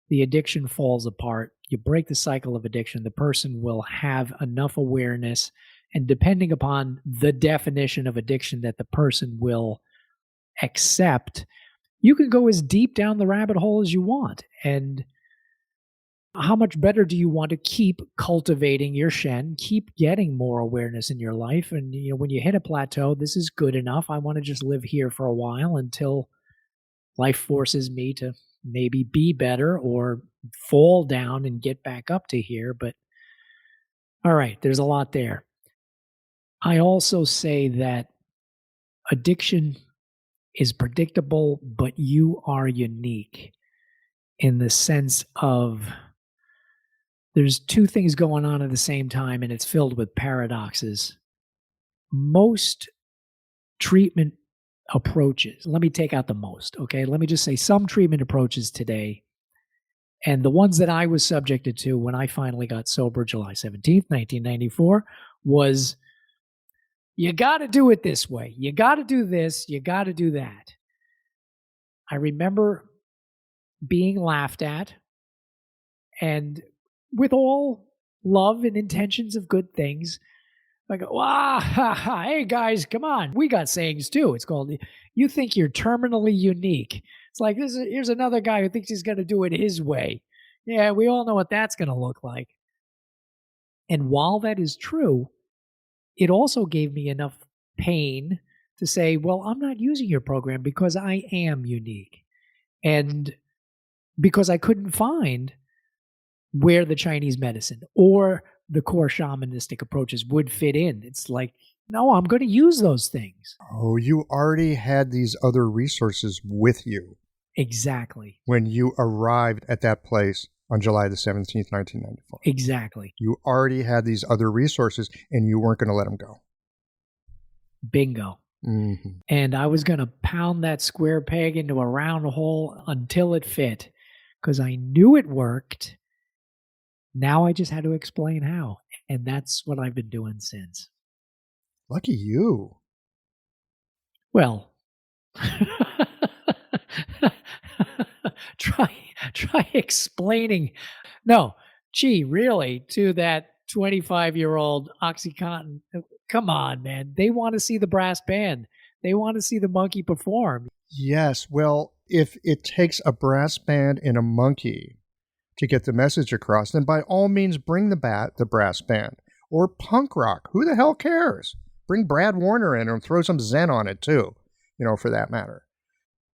the addiction falls apart. You break the cycle of addiction. The person will have enough awareness, and depending upon the definition of addiction that the person will accept, you can go as deep down the rabbit hole as you want. And how much better do you want to keep cultivating your Shen, keep getting more awareness in your life? And when you hit a plateau, this is good enough. I want to just live here for a while until life forces me to maybe be better or fall down and get back up to here. But all right, there's a lot there. I also say that addiction is predictable, but you are unique in the sense of there's 2 things going on at the same time, and it's filled with paradoxes. Most treatment approaches, let me take out the most, okay? Let me just say some treatment approaches today, and the ones that I was subjected to when I finally got sober July 17th, 1994, was you got to do it this way. You got to do this. You got to do that. I remember being laughed at, and with all love and intentions of good things, I go, hey guys, come on. We got sayings too. It's called, you think you're terminally unique. It's like, here's another guy who thinks he's going to do it his way. Yeah, we all know what that's going to look like. And while that is true, it also gave me enough pain to say, well, I'm not using your program because I am unique. And because I couldn't find where the Chinese medicine or the core shamanistic approaches would fit in. It's like, no, I'm going to use those things. Oh, you already had these other resources with you. Exactly. When you arrived at that place on July the 17th, 1994. Exactly. You already had these other resources, and you weren't going to let them go. Bingo. Mm-hmm. And I was going to pound that square peg into a round hole until it fit, because I knew it worked. Now I just had to explain how. And that's what I've been doing since. Lucky you. Well, try explaining. No, gee, really, to that 25-year-old OxyContin. Come on, man. They want to see the brass band. They want to see the monkey perform. Yes. Well, if it takes a brass band and a monkey to get the message across, then by all means bring the brass band. Or punk rock. Who the hell cares? Bring Brad Warner in and throw some Zen on it too, for that matter.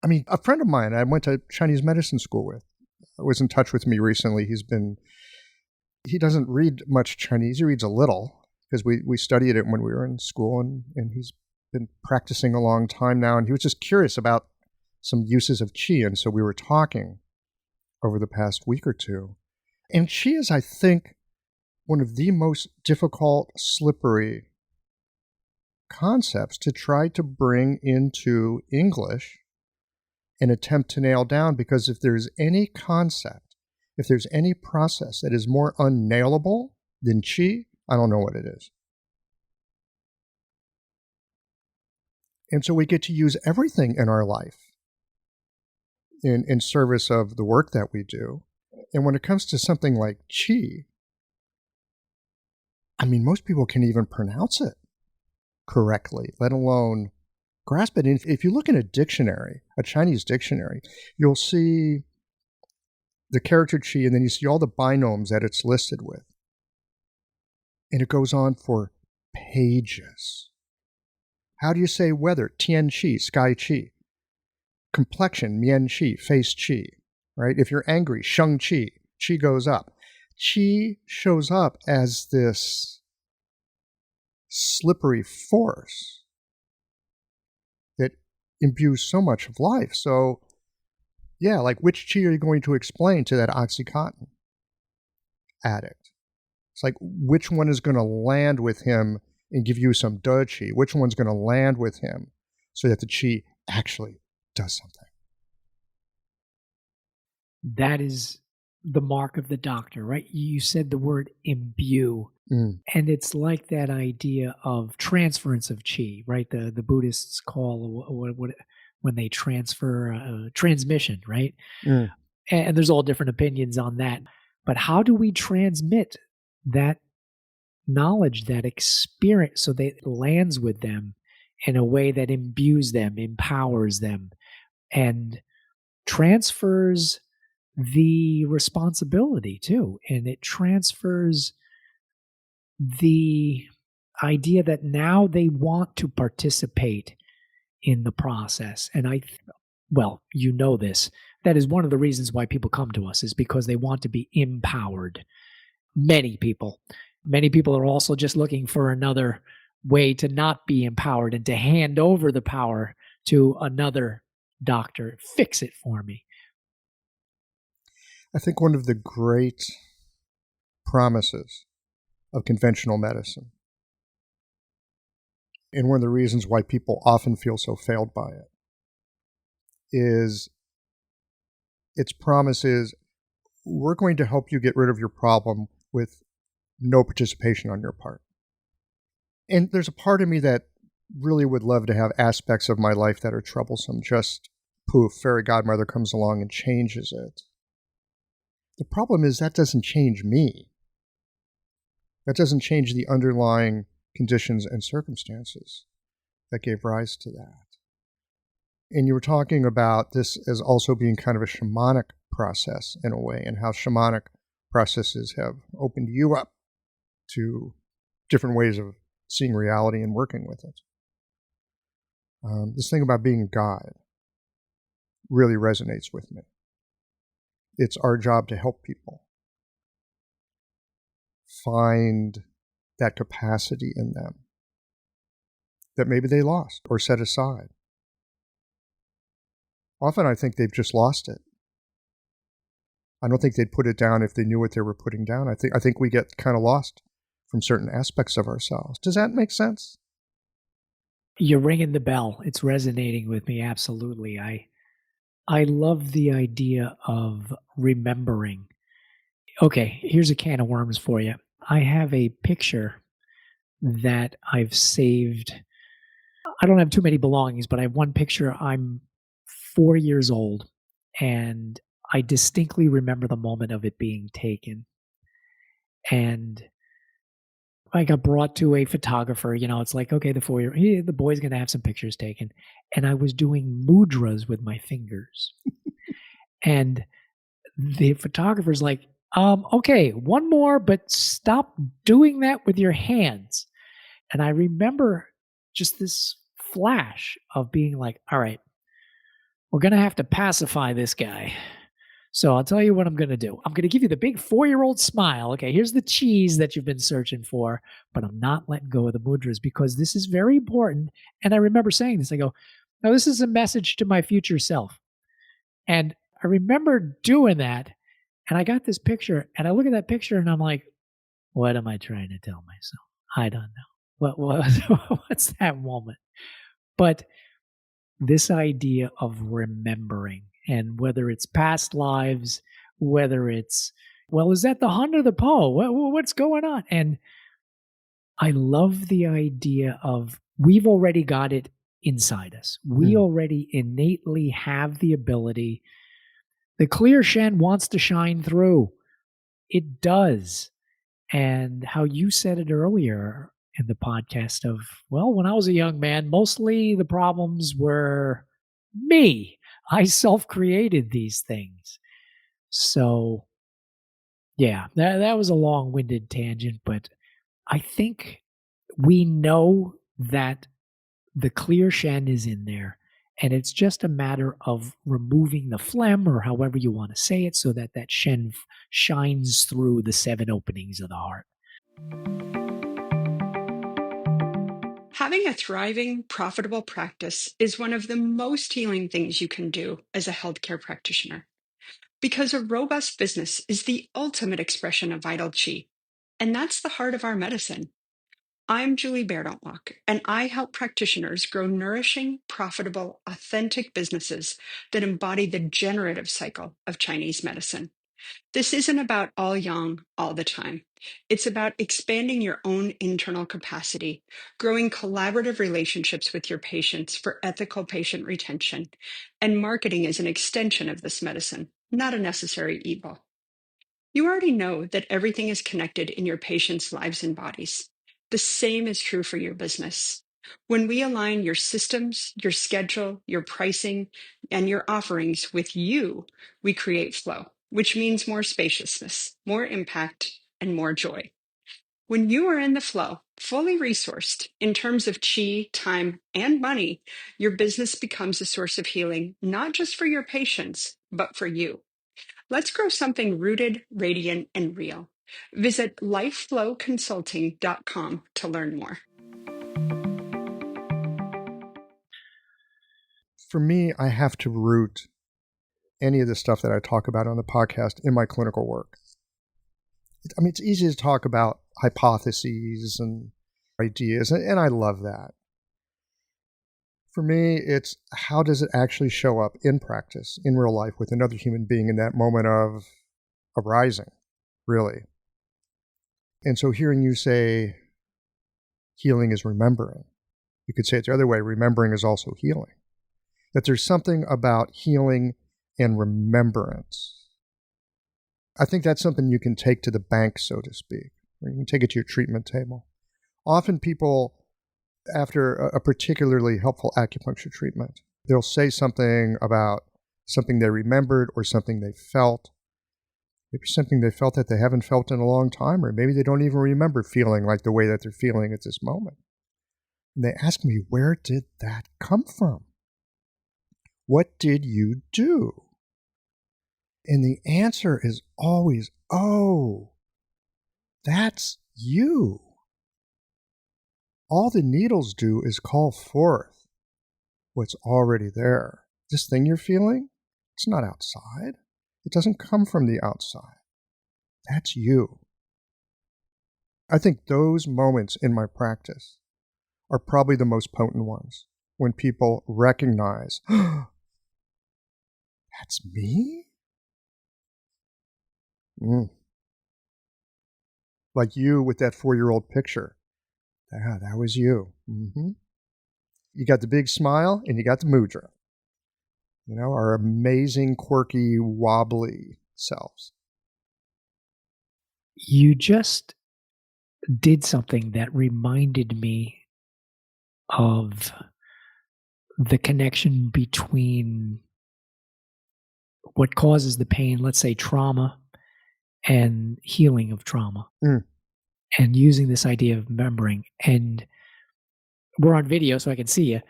I mean, a friend of mine I went to Chinese medicine school with was in touch with me recently. He doesn't read much Chinese. He reads a little because we studied it when we were in school, and he's been practicing a long time now. And he was just curious about some uses of qi. And so we were talking over the past week or two. And qi is, I think, one of the most difficult, slippery concepts to try to bring into English and attempt to nail down, because if there's any concept If there's any process that is more unnailable than qi, I don't know what it is. And so we get to use everything in our life in service of the work that we do. And when it comes to something like qi, I mean, most people can't even pronounce it correctly, let alone grasp it. And if you look in a dictionary, a Chinese dictionary, you'll see the character qi, and then you see all the binomes that it's listed with. And it goes on for pages. How do you say weather? Tian qi, sky qi. Complexion, mian qi, face qi. Right? If you're angry, sheng qi, qi goes up. Qi shows up as this slippery force that imbues so much of life. So, yeah, like which qi are you going to explain to that OxyContin addict? It's like which one is going to land with him and give you some de qi? Which one's going to land with him so that the qi actually does something? That is the mark of the doctor, right? You said the word imbue. And it's like that idea of transference of qi, right? The Buddhists call what when they transfer transmission, right? And there's all different opinions on that. But how do we transmit that knowledge, that experience, so that it lands with them in a way that imbues them, empowers them, and transfers the responsibility too? And it transfers the idea that now they want to participate in the process. And well, you know this, that is one of the reasons why people come to us, is because they want to be empowered. Many people are also just looking for another way to not be empowered and to hand over the power to another doctor. Fix it for me. I think one of the great promises of conventional medicine, and one of the reasons why people often feel so failed by it, is its promise is, we're going to help you get rid of your problem with no participation on your part. And there's a part of me that really would love to have aspects of my life that are troublesome. Just poof, fairy godmother comes along and changes it. The problem is that doesn't change me. That doesn't change the underlying conditions and circumstances that gave rise to that. And you were talking about this as also being kind of a shamanic process in a way, and how shamanic processes have opened you up to different ways of seeing reality and working with it. This thing about being a guide really resonates with me. It's our job to help people find that capacity in them that maybe they lost or set aside. Often I think they've just lost it. I don't think they'd put it down if they knew what they were putting down. I think we get kind of lost from certain aspects of ourselves. Does that make sense? You're ringing the bell. It's resonating with me, absolutely. I love the idea of remembering. Okay, here's a can of worms for you. I have a picture that I've saved. I don't have too many belongings, but I have one picture. I'm 4 years old, and I distinctly remember the moment of it being taken. And I got brought to a photographer. It's like, okay, the boy's going to have some pictures taken. And I was doing mudras with my fingers. And the photographer's like, okay, one more, but stop doing that with your hands. And I remember just this flash of being like, all right, we're going to have to pacify this guy. So I'll tell you what I'm going to do. I'm going to give you the big 4-year-old smile. Okay, here's the cheese that you've been searching for, but I'm not letting go of the mudras because this is very important. And I remember saying this. I go, now this is a message to my future self. And I remember doing that, and I got this picture, and I look at that picture, and I'm like, what am I trying to tell myself? I don't know. What's that moment? But this idea of remembering, and whether it's past lives, whether it's, well, is that the Hun or the Po? What's going on? And I love the idea of we've already got it inside us. We already innately have the ability. The clear Shen wants to shine through. It does. And how you said it earlier in the podcast of, well, when I was a young man, mostly the problems were me. I self-created these things. So, yeah, that was a long-winded tangent, but I think we know that the clear Shen is in there, and it's just a matter of removing the phlegm, or however you want to say it, so that that Shen shines through the 7 openings of the heart. Having a thriving, profitable practice is one of the most healing things you can do as a healthcare practitioner, because a robust business is the ultimate expression of vital chi, and that's the heart of our medicine. I'm Julie Bairdontlock, and I help practitioners grow nourishing, profitable, authentic businesses that embody the generative cycle of Chinese medicine. This isn't about all yang all the time. It's about expanding your own internal capacity, growing collaborative relationships with your patients for ethical patient retention, and marketing as an extension of this medicine, not a necessary evil. You already know that everything is connected in your patients' lives and bodies. The same is true for your business. When we align your systems, your schedule, your pricing, and your offerings with you, we create flow, which means more spaciousness, more impact, and more joy. When you are in the flow, fully resourced in terms of chi, time, and money, your business becomes a source of healing, not just for your patients, but for you. Let's grow something rooted, radiant, and real. Visit lifeflowconsulting.com to learn more. For me, I have to root any of the stuff that I talk about on the podcast in my clinical work. I mean, it's easy to talk about hypotheses and ideas, and I love that. For me, it's how does it actually show up in practice, in real life, with another human being in that moment of arising, really. And so hearing you say healing is remembering, you could say it the other way, remembering is also healing. That there's something about healing and remembrance. I think that's something you can take to the bank, so to speak, or you can take it to your treatment table. Often people, after a particularly helpful acupuncture treatment, they'll say something about something they remembered or something they felt. Maybe something they felt that they haven't felt in a long time, or maybe they don't even remember feeling like the way that they're feeling at this moment. And they ask me, where did that come from? What did you do? And the answer is always, oh, that's you. All the needles do is call forth what's already there. This thing you're feeling, it's not outside. It doesn't come from the outside. That's you. I think those moments in my practice are probably the most potent ones, when people recognize, oh, that's me? Like you with that 4-year-old picture. Yeah, that was you. Mm-hmm. You got the big smile and you got the mudra. You know, our amazing, quirky, wobbly selves. You just did something that reminded me of the connection between what causes the pain, let's say trauma, and healing of trauma. And using this idea of remembering. And we're on video, so I can see you.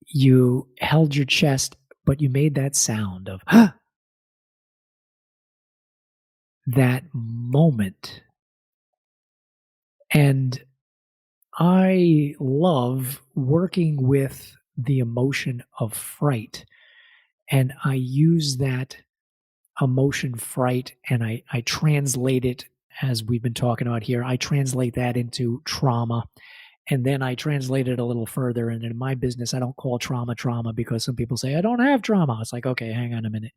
You held your chest, but you made that sound of, huh! That moment. And I love working with the emotion of fright. And I use that emotion, fright, and I translate it, as we've been talking about here, I translate that into trauma. And then I translate it a little further. And in my business, I don't call trauma trauma because some people say, I don't have trauma. It's like, okay, hang on a minute.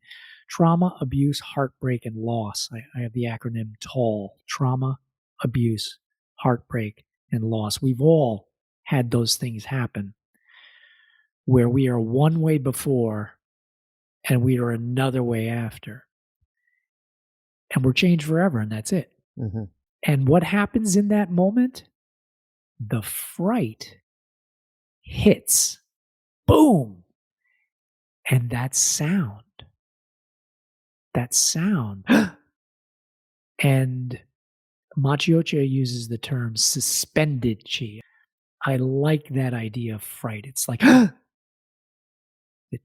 Trauma, abuse, heartbreak, and loss. I have the acronym TALL. Trauma, abuse, heartbreak, and loss. We've all had those things happen where we are one way before and we are another way after. And we're changed forever, and that's it. Mm-hmm. And what happens in that moment? The fright hits. Boom. And that sound. And Maciocia uses the term suspended chi. I like that idea of fright. It's like the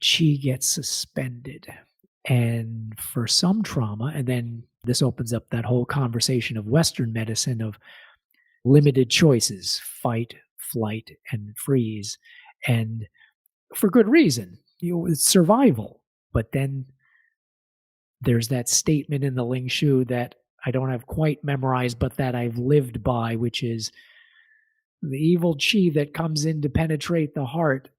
chi gets suspended. And for some trauma, and then this opens up that whole conversation of Western medicine of limited choices, fight, flight, and freeze. And for good reason, it's survival. But then there's that statement in the Ling Shu that I don't have quite memorized, but that I've lived by, which is the evil chi that comes in to penetrate the heart.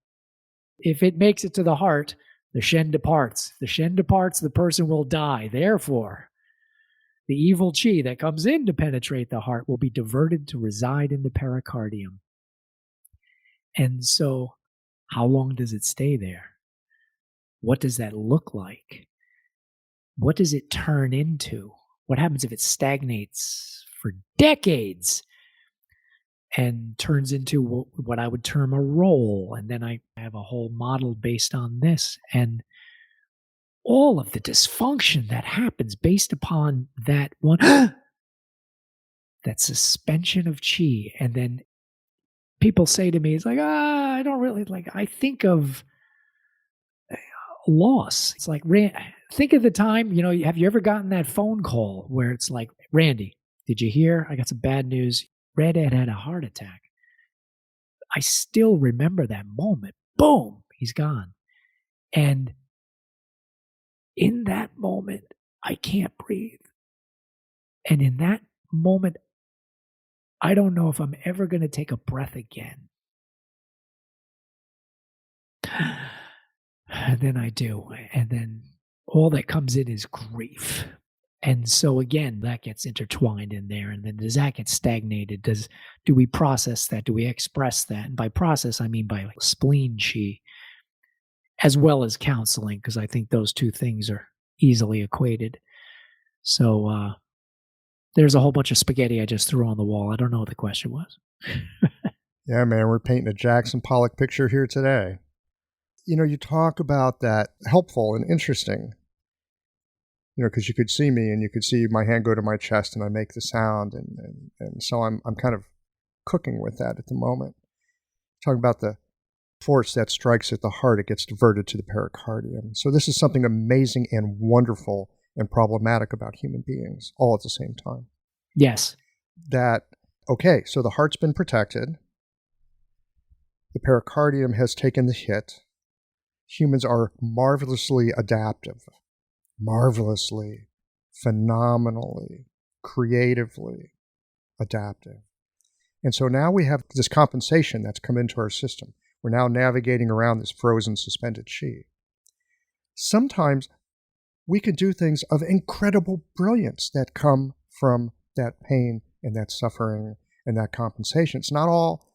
If it makes it to the heart, the Shen departs. The Shen departs, the person will die. Therefore, the evil chi that comes in to penetrate the heart will be diverted to reside in the pericardium. And so, how long does it stay there? What does that look like? What does it turn into? What happens if it stagnates for decades and turns into what I would term a roll? And then I have a whole model based on this. And all of the dysfunction that happens based upon that one, that suspension of chi. And then people say to me, it's like, I don't really like, I think of loss. It's like, think of the time, have you ever gotten that phone call where it's like, Randy, did you hear? I got some bad news. Red Ed had a heart attack. I still remember that moment. Boom, he's gone. And in that moment, I can't breathe. And in that moment, I don't know if I'm ever going to take a breath again. And then I do. And then all that comes in is grief. And so again, that gets intertwined in there. And then does that get stagnated? Do we process that? Do we express that? And by process, I mean by spleen chi, as well as counseling, because I think those two things are easily equated. So there's a whole bunch of spaghetti I just threw on the wall. I don't know what the question was. Yeah, man, we're painting a Jackson Pollock picture here today. You talk about that helpful and interesting, because you could see me and you could see my hand go to my chest and I make the sound. And so I'm kind of cooking with that at the moment. Talking about the force that strikes at the heart, it gets diverted to the pericardium. So this is something amazing and wonderful and problematic about human beings all at the same time. Yes. Okay, so the heart's been protected. The pericardium has taken the hit. Humans are marvelously adaptive, marvelously, phenomenally, creatively adaptive. And so now we have this compensation that's come into our system. We're now navigating around this frozen, suspended chi. Sometimes we can do things of incredible brilliance that come from that pain and that suffering and that compensation. It's not all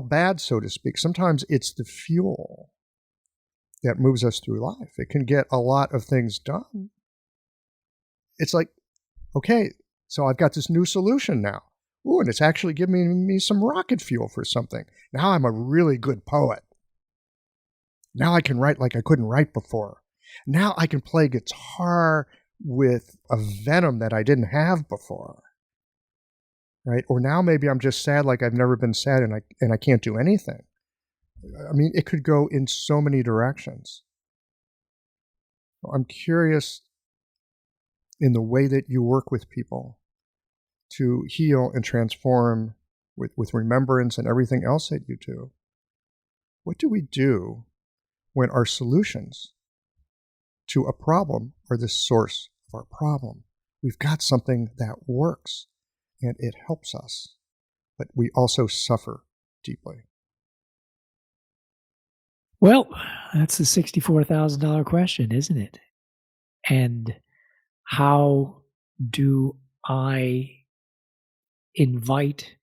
bad, so to speak. Sometimes it's the fuel that moves us through life. It can get a lot of things done. It's like, okay, so I've got this new solution now. Ooh, and it's actually giving me some rocket fuel for something. Now I'm a really good poet. Now I can write like I couldn't write before. Now I can play guitar with a venom that I didn't have before. Right? Or now maybe I'm just sad like I've never been sad and I can't do anything. I mean, it could go in so many directions. I'm curious in the way that you work with people to heal and transform with remembrance and everything else that you do. What do we do when our solutions to a problem are the source of our problem? We've got something that works and it helps us, but we also suffer deeply? Well, that's the $64,000 question, isn't it? And how do I invite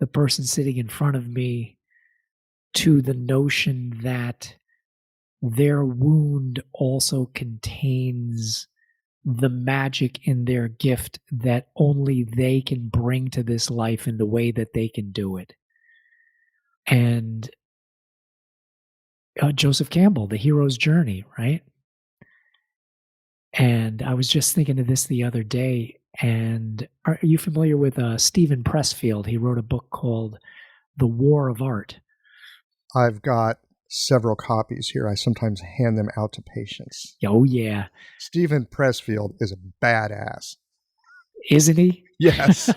the person sitting in front of me to the notion that their wound also contains the magic in their gift that only they can bring to this life in the way that they can do it? And Joseph Campbell, The Hero's Journey, right? And I was just thinking of this the other day. And are you familiar with Stephen Pressfield? He wrote a book called The War of Art. I've got several copies here. I sometimes hand them out to patients. Oh, yeah. Stephen Pressfield is a badass. Isn't he? Yes.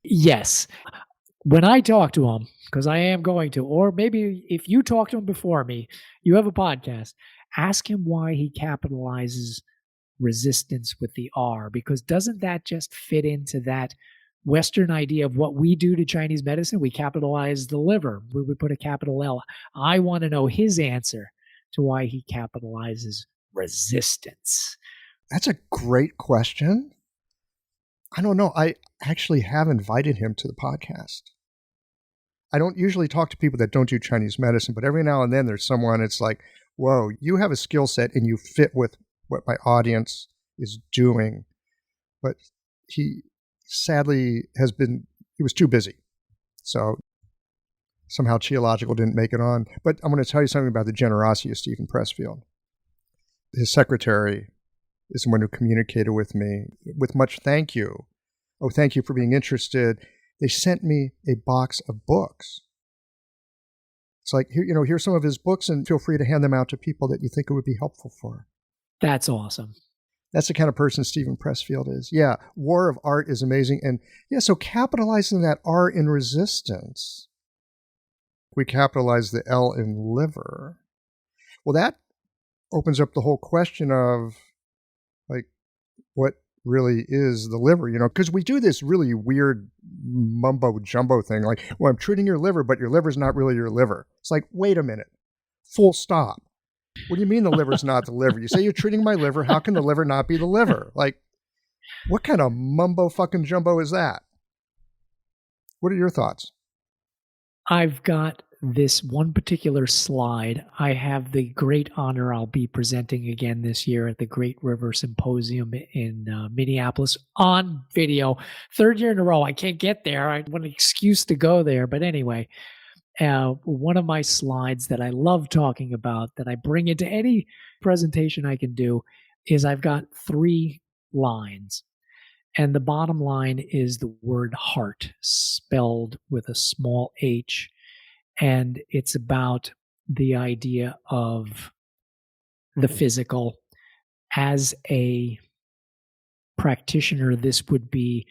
Yes. When I talk to him, because I am going to, or maybe if you talk to him before me, you have a podcast, ask him why he capitalizes resistance with the R, because doesn't that just fit into that Western idea of what we do to Chinese medicine? We capitalize the liver. We put a capital L. I want to know his answer to why he capitalizes resistance. That's a great question. I don't know. I actually have invited him to the podcast. I don't usually talk to people that don't do Chinese medicine, but every now and then there's someone, it's like, whoa, you have a skill set and you fit with what my audience is doing. But he sadly he was too busy. So somehow Geological didn't make it on. But I'm going to tell you something about the generosity of Stephen Pressfield. His secretary is the one who communicated with me with much thank you. Oh, thank you for being interested. They sent me a box of books. It's like, here's some of his books and feel free to hand them out to people that you think it would be helpful for. That's awesome. That's the kind of person Stephen Pressfield is. Yeah, War of Art is amazing. And yeah, so capitalizing that R in resistance, we capitalize the L in liver. Well, that opens up the whole question of, like, what really is the liver, because we do this really weird mumbo jumbo thing, like, well, I'm treating your liver, but your liver's not really your liver. It's like, wait a minute, full stop. What do you mean the liver's not the liver? You say you're treating my liver, how can the liver not be the liver? Like, what kind of mumbo fucking jumbo is that? What are your thoughts? I've got this one particular slide. I have the great honor, I'll be presenting again this year at the Great River Symposium in Minneapolis on video. Third year in a row. I can't get there. I want an excuse to go there. But anyway, one of my slides that I love talking about, that I bring into any presentation I can do, is I've got 3 lines. And the bottom line is the word heart, spelled with a small h. And it's about the idea of the physical. As a practitioner, this would be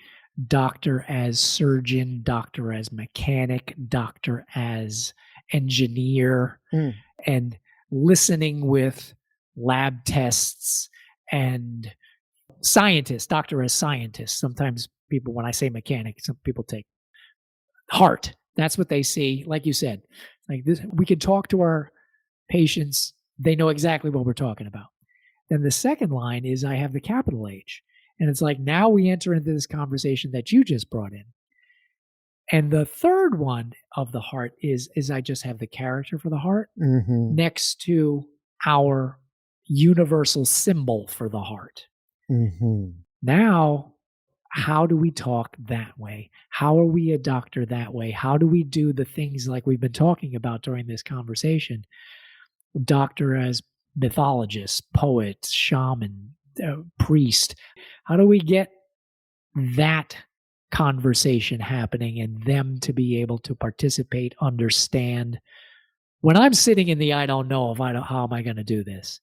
doctor as surgeon, doctor as mechanic, doctor as engineer, and listening with lab tests, and scientist, doctor as scientist. Sometimes people, when I say mechanic, some people take heart. That's what they see. Like you said, like this, we could talk to our patients. They know exactly what we're talking about. Then the second line is I have the capital H. And it's like, now we enter into this conversation that you just brought in. And the third one of the heart is I just have the character for the heart next to our universal symbol for the heart. Now, how do we talk that way? How are we a doctor that way? How do we do the things like we've been talking about during this conversation? Doctor as mythologist, poet, shaman, priest. How do we get that conversation happening and them to be able to participate, understand? When I'm sitting in the I don't know, how am I going to do this?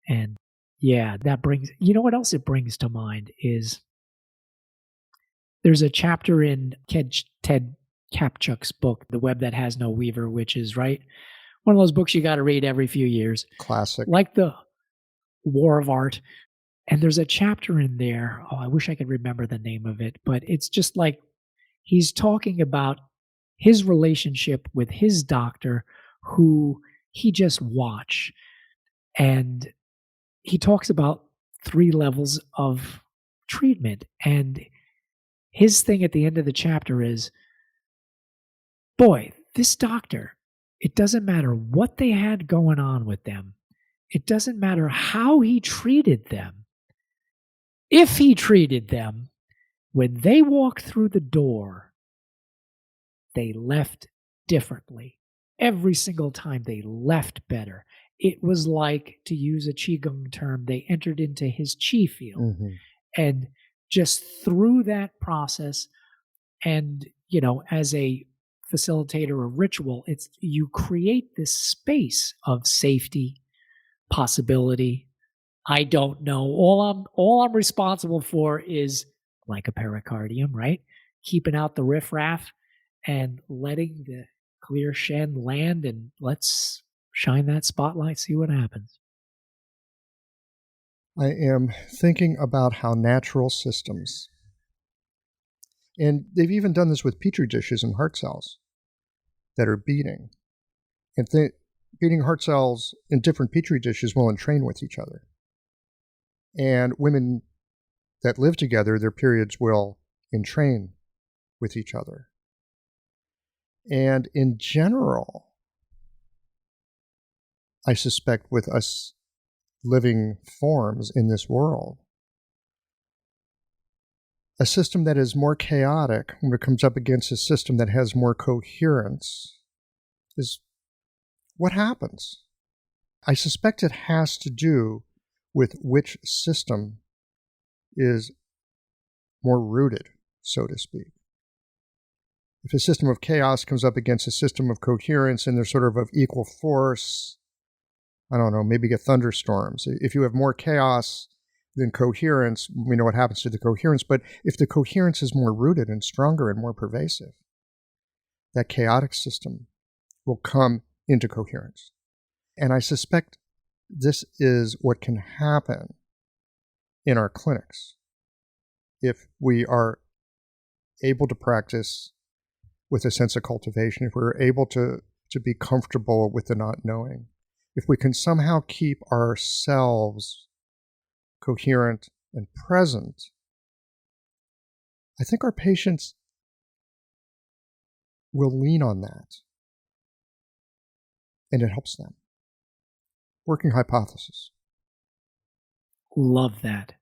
And yeah, that brings, what else it brings to mind is there's a chapter in Ted Kapchuk's book, The Web That Has No Weaver, which is, right, one of those books you got to read every few years. Classic. Like the War of Art. And there's a chapter in there, I wish I could remember the name of it, but it's just like He's talking about his relationship with his doctor, who he just watched. And he talks about 3 levels of treatment. And his thing at the end of the chapter is, boy, this doctor, it doesn't matter what they had going on with them. It doesn't matter how he treated them. If he treated them, when they walked through the door, they left differently. Every single time they left better. It was like, to use a Qigong term, they entered into his Qi field. Mm-hmm. And just through that process, and, as a facilitator of ritual, it's you create this space of safety, possibility. I don't know. All I'm responsible for is, like a pericardium, right? Keeping out the riffraff and letting the clear Shen land, and let's shine that spotlight, see what happens. I am thinking about how natural systems, and they've even done this with petri dishes and heart cells that are beating. And beating heart cells in different petri dishes will entrain with each other. And women that live together, their periods will entrain with each other. And in general, I suspect with us living forms in this world, a system that is more chaotic when it comes up against a system that has more coherence is what happens. I suspect it has to do with which system is more rooted, so to speak. If a system of chaos comes up against a system of coherence and they're sort of equal force, I don't know, maybe get thunderstorms. If you have more chaos than coherence, we know what happens to the coherence. But if the coherence is more rooted and stronger and more pervasive, that chaotic system will come into coherence. And I suspect this is what can happen in our clinics if we are able to practice with a sense of cultivation, if we're able to be comfortable with the not knowing, if we can somehow keep ourselves coherent and present, I think our patients will lean on that. And it helps them. Working hypothesis. Love that.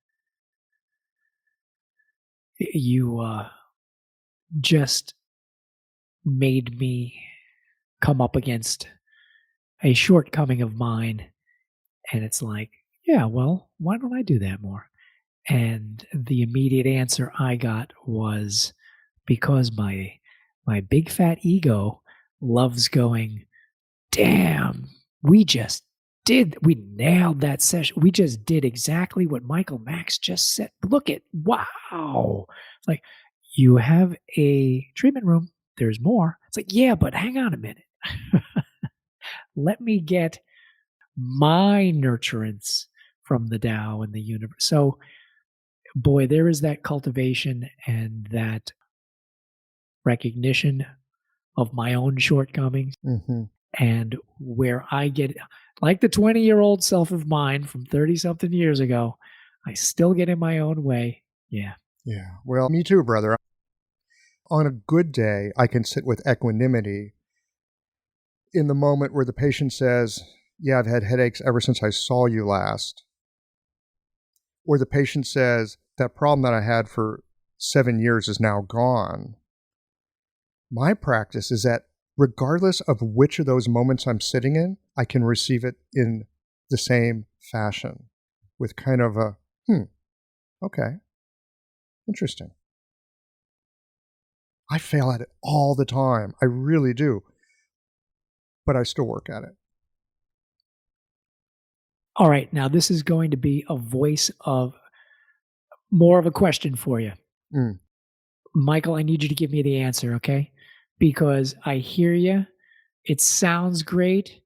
You just made me come up against a shortcoming of mine. And it's like, yeah, well, why don't I do that more? And the immediate answer I got was because my big fat ego loves going, damn, we nailed that session. We just did exactly what Michael Max just said. Look at, wow. It's like, you have a treatment room. There's more. It's like, yeah, but hang on a minute. Let me get my nurturance from the Tao and the universe. So, boy, there is that cultivation and that recognition of my own shortcomings. Mm-hmm. And where I get, like the 20-year-old self of mine from 30-something years ago, I still get in my own way. Yeah. Yeah. Well, me too, brother. On a good day, I can sit with equanimity in the moment where the patient says, yeah, I've had headaches ever since I saw you last. Or the patient says, that problem that I had for 7 years is now gone. My practice is that regardless of which of those moments I'm sitting in, I can receive it in the same fashion with kind of a, okay, interesting. I fail at it all the time. I really do. But I still work at it. All right. Now, this is going to be a voice of more of a question for you. Michael, I need you to give me the answer, okay? Because I hear you. It sounds great,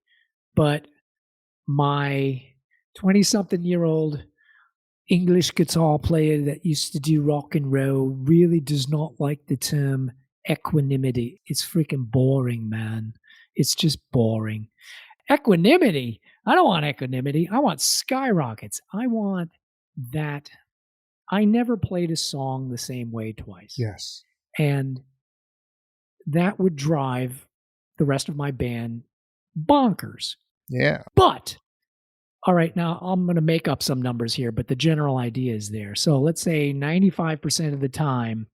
but my 20-something-year-old English guitar player that used to do rock and roll really does not like the term equanimity. It's freaking boring, man. It's just boring. Equanimity? I don't want equanimity. I want skyrockets. I want that. I never played a song the same way twice. Yes. And that would drive the rest of my band bonkers. Yeah. But, all right, now I'm going to make up some numbers here, but the general idea is there. So let's say 95% of the time,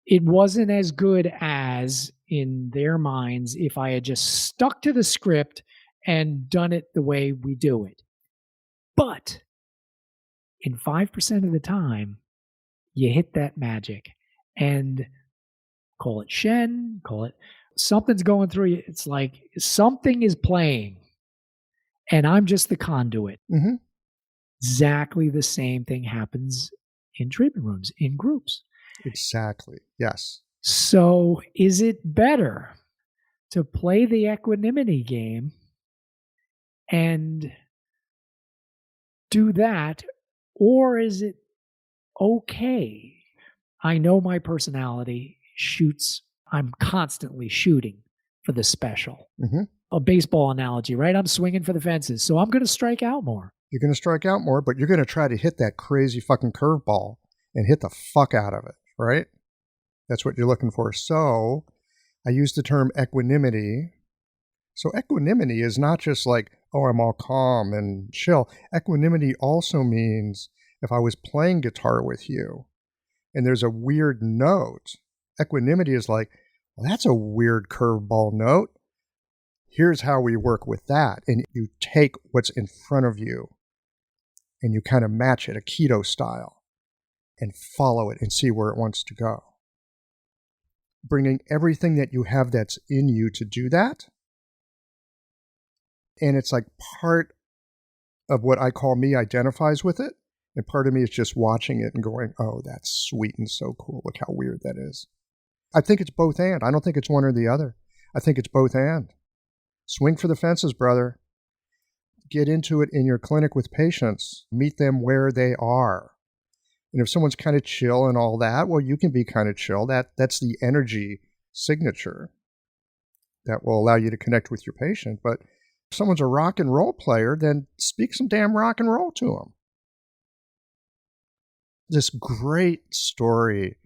it wasn't as good as, in their minds, if I had just stuck to the script and done it the way we do it. But in 5% of the time, you hit that magic. And call it Shen, call it something's going through you. It's like something is playing and I'm just the conduit. Mm-hmm. Exactly the same thing happens in treatment rooms, in groups. Exactly. Yes. So is it better to play the equanimity game and do that, or is it okay? I know my personality shoots. I'm constantly shooting for the special. Mm-hmm. A baseball analogy, right? I'm swinging for the fences, so I'm going to strike out more. You're going to strike out more, but you're going to try to hit that crazy fucking curveball and hit the fuck out of it, right? That's what you're looking for. So I use the term equanimity. So equanimity is not just like, oh, I'm all calm and chill. Equanimity also means if I was playing guitar with you and there's a weird note, equanimity is like, well, that's a weird curveball note. Here's how we work with that. And you take what's in front of you and you kind of match it, Aikido style, and follow it and see where it wants to go. Bringing everything that you have that's in you to do that. And it's like part of what I call me identifies with it. And part of me is just watching it and going, oh, that's sweet and so cool. Look how weird that is. I think it's both and. I don't think it's one or the other. I think it's both and. Swing for the fences, brother. Get into it in your clinic with patients. Meet them where they are. And if someone's kind of chill and all that, well, you can be kind of chill. That's the energy signature that will allow you to connect with your patient. But if someone's a rock and roll player, then speak some damn rock and roll to them. This great story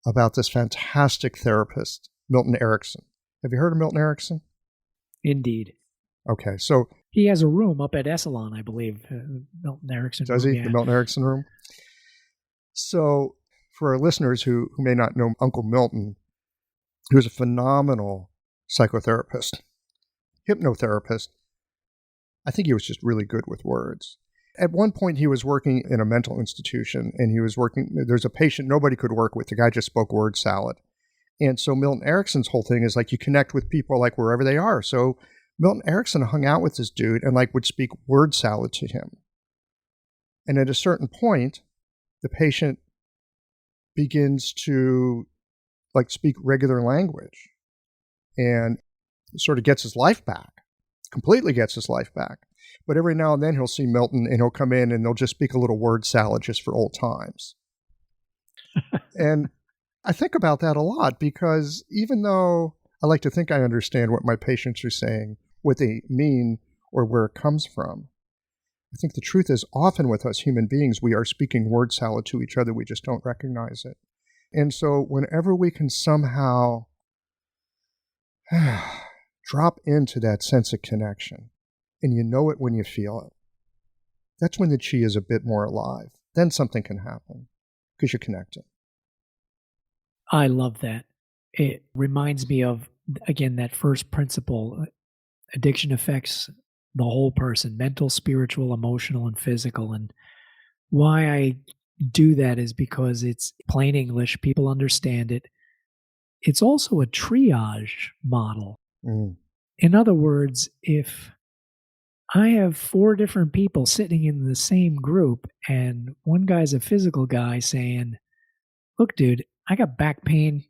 about this fantastic therapist, Milton Erickson. Have you heard of Milton Erickson? Indeed. Okay, so he has a room up at Esalen, I believe. Milton Erickson. Does he? Yeah. The Milton Erickson room? So for our listeners who may not know Uncle Milton, he was a phenomenal psychotherapist, hypnotherapist. I think he was just really good with words. At one point, he was working in a mental institution, and there's a patient nobody could work with. The guy just spoke word salad. And so Milton Erickson's whole thing is like you connect with people like wherever they are. So Milton Erickson hung out with this dude and like would speak word salad to him. And at a certain point, the patient begins to like speak regular language and sort of gets his life back, completely gets his life back. But every now and then he'll see Milton and he'll come in and they'll just speak a little word salad just for old times. And I think about that a lot because even though I like to think I understand what my patients are saying, what they mean, or where it comes from, I think the truth is often with us human beings, we are speaking word salad to each other. We just don't recognize it. And so whenever we can somehow drop into that sense of connection, and you know it when you feel it, that's when the chi is a bit more alive. Then something can happen because you're connected. I love that. It reminds me of, again, that first principle. Addiction affects the whole person, mental, spiritual, emotional, and physical. And why I do that is because it's plain English. People understand it. It's also a triage model. Mm. In other words, if I have 4 different people sitting in the same group and one guy's a physical guy saying, look, dude, I got back pain.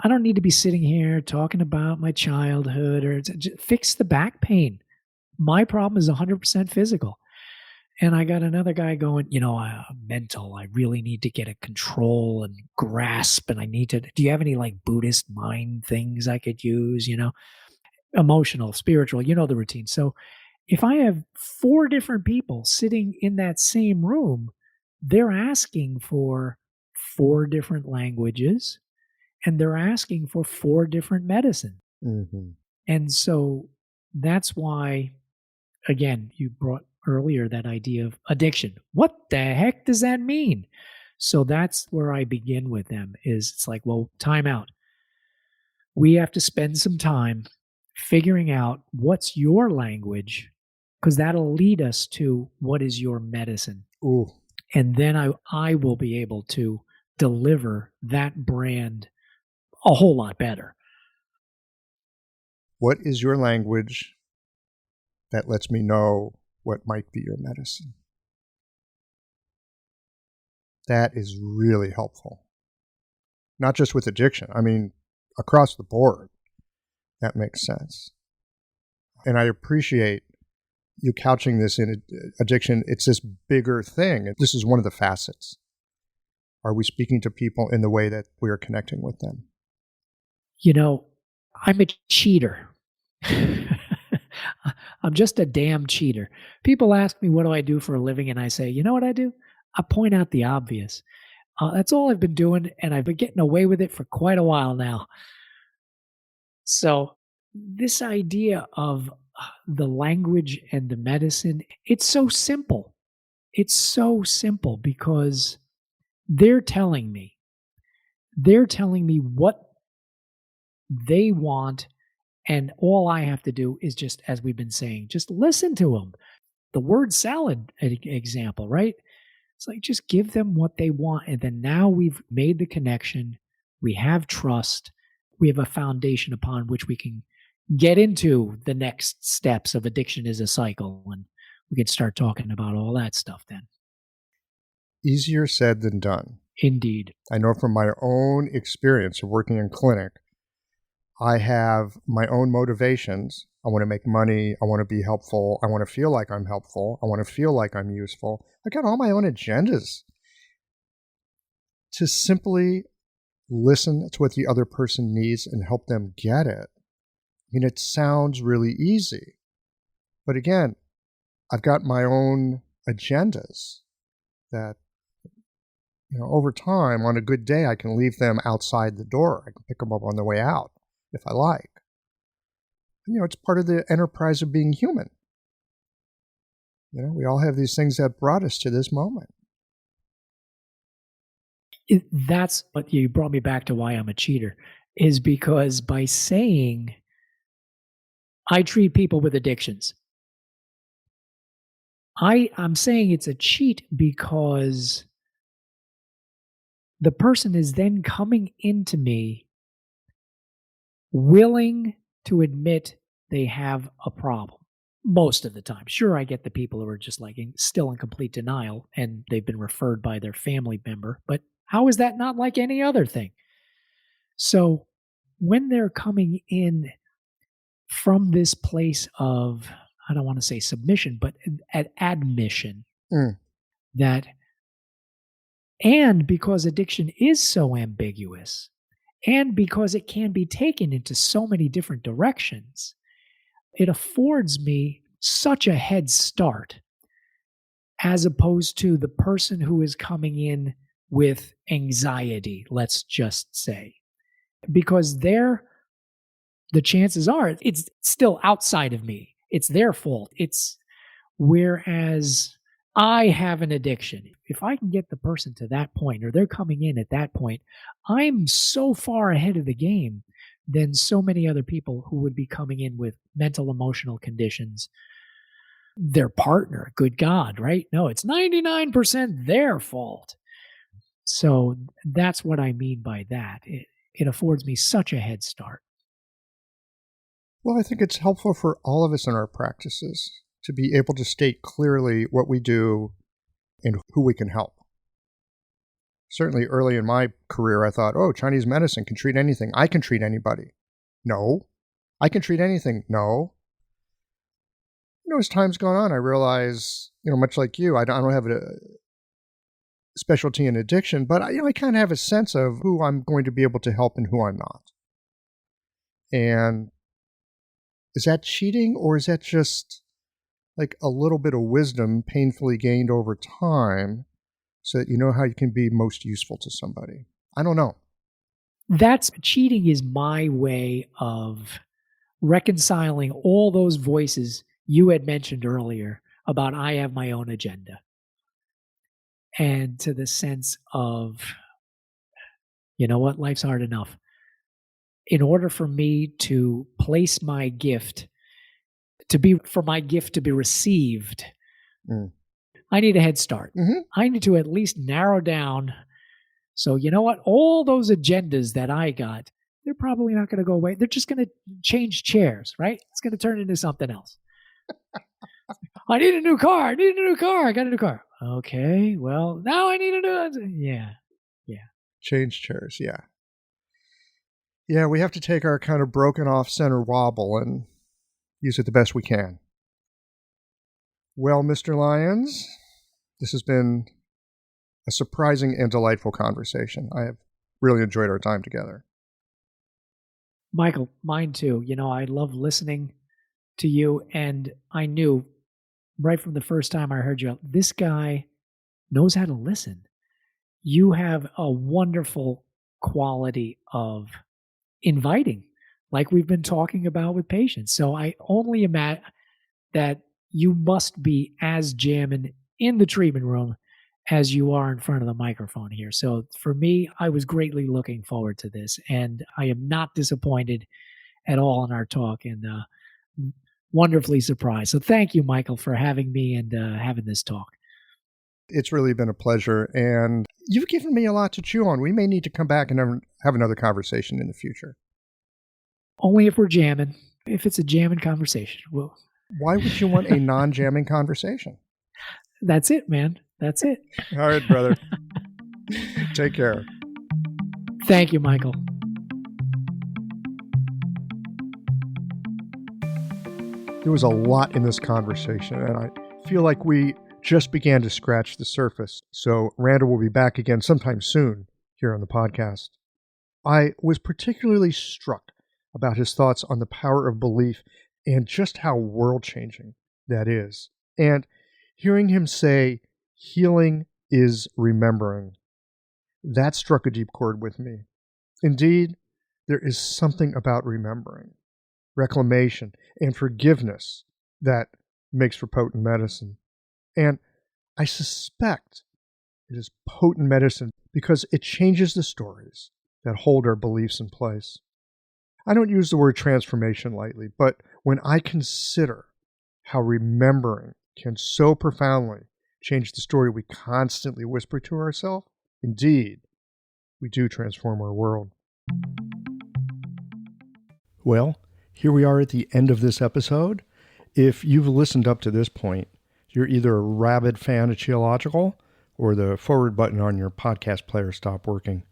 I don't need to be sitting here talking about my childhood or just fix the back pain. My problem is 100% physical. And I got another guy going, mental. I really need to get a control and grasp. And do you have any like Buddhist mind things I could use? Emotional, spiritual, the routine. So if I have 4 different people sitting in that same room, they're asking for 4 different languages and they're asking for 4 different medicine. Mm-hmm. And so that's why, again, you brought earlier that idea of addiction. What the heck does that mean? So that's where I begin with them is it's like, well, time out. We have to spend some time figuring out what's your language, because that'll lead us to what is your medicine. Ooh. And then I will be able to deliver that brand a whole lot better. What is your language that lets me know what might be your medicine? That is really helpful. Not just with addiction. I mean, across the board, that makes sense. And I appreciate you couching this in addiction. It's this bigger thing. This is one of the facets. Are we speaking to people in the way that we are connecting with them? I'm a cheater. I'm just a damn cheater. People ask me, what do I do for a living? And I say, you know what I do? I point out the obvious. That's all I've been doing, and I've been getting away with it for quite a while now. So this idea of the language and the medicine, it's so simple. It's so simple because they're telling me what they want, and all I have to do is just, as we've been saying, just listen to them. The word salad example, right? It's like, just give them what they want. And then now we've made the connection. We have trust. We have a foundation upon which we can get into the next steps of addiction is a cycle. And we can start talking about all that stuff then. Easier said than done. Indeed. I know from my own experience of working in clinic, I have my own motivations. I want to make money. I want to be helpful. I want to feel like I'm helpful. I want to feel like I'm useful. I got all my own agendas. To simply listen to what the other person needs and help them get it. I mean, it sounds really easy. But again, I've got my own agendas that, over time, on a good day, I can leave them outside the door. I can pick them up on the way out if I like. It's part of the enterprise of being human. We all have these things that brought us to this moment. That's what you brought me back to why I'm a cheater, is because by saying I treat people with addictions, I'm saying it's a cheat because the person is then coming into me willing to admit they have a problem most of the time. Sure, I get the people who are just still in complete denial and they've been referred by their family member, but how is that not like any other thing? So when they're coming in from this place of, I don't want to say submission, but admission that, and because addiction is so ambiguous, and because it can be taken into so many different directions, it affords me such a head start as opposed to the person who is coming in with anxiety, let's just say. Because the chances are it's still outside of me. It's their fault. Whereas I have an addiction. If I can get the person to that point, or they're coming in at that point, I'm so far ahead of the game than so many other people who would be coming in with mental, emotional conditions. Their partner, good God, right? No, it's 99% their fault. So that's what I mean by that. It affords me such a head start. Well, I think it's helpful for all of us in our practices to be able to state clearly what we do and who we can help. Certainly early in my career, I thought, Chinese medicine can treat anything. I can treat anybody. No. I can treat anything. No. as time's gone on, I realize, much like you, I don't have a specialty in addiction, but I kind of have a sense of who I'm going to be able to help and who I'm not. And is that cheating, or is that just like a little bit of wisdom painfully gained over time so that you know how you can be most useful to somebody? I don't know. That's cheating is my way of reconciling all those voices you had mentioned earlier about I have my own agenda. And to the sense of, you know what, life's hard enough. In order for me to place my gift, for my gift to be received, I need a head start. Mm-hmm. I need to at least narrow down. So you know what? All those agendas that I got, they're probably not going to go away. They're just going to change chairs, right? It's going to turn into something else. I need a new car. I got a new car. Okay, well, now I need a new. Yeah. Change chairs, yeah. Yeah, we have to take our kind of broken off center wobble and use it the best we can. Well, Mr. Lyons, this has been a surprising and delightful conversation. I have really enjoyed our time together. Michael, mine too. I love listening to you, and I knew right from the first time I heard you, this guy knows how to listen. You have a wonderful quality of inviting, like we've been talking about with patients. So I only imagine that you must be as jamming in the treatment room as you are in front of the microphone here. So for me, I was greatly looking forward to this, and I am not disappointed at all in our talk, and wonderfully surprised. So thank you, Michael, for having me and having this talk. It's really been a pleasure, and you've given me a lot to chew on. We may need to come back and have another conversation in the future. Only if we're jamming. If it's a jamming conversation. Well, why would you want a non-jamming conversation? That's it, man. That's it. All right, brother. Take care. Thank you, Michael. There was a lot in this conversation, and I feel like we just began to scratch the surface. So Randal will be back again sometime soon here on the podcast. I was particularly struck about his thoughts on the power of belief and just how world-changing that is. And hearing him say, healing is remembering, that struck a deep chord with me. Indeed, there is something about remembering, reclamation, and forgiveness that makes for potent medicine. And I suspect it is potent medicine because it changes the stories that hold our beliefs in place. I don't use the word transformation lightly, but when I consider how remembering can so profoundly change the story we constantly whisper to ourselves, indeed, we do transform our world. Well, here we are at the end of this episode. If you've listened up to this point, you're either a rabid fan of Cheological or the forward button on your podcast player stopped working.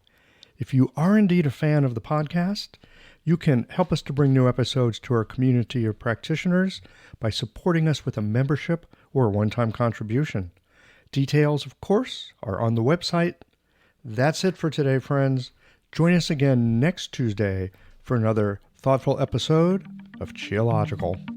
If you are indeed a fan of the podcast, you can help us to bring new episodes to our community of practitioners by supporting us with a membership or a one-time contribution. Details, of course, are on the website. That's it for today, friends. Join us again next Tuesday for another thoughtful episode of Cheological.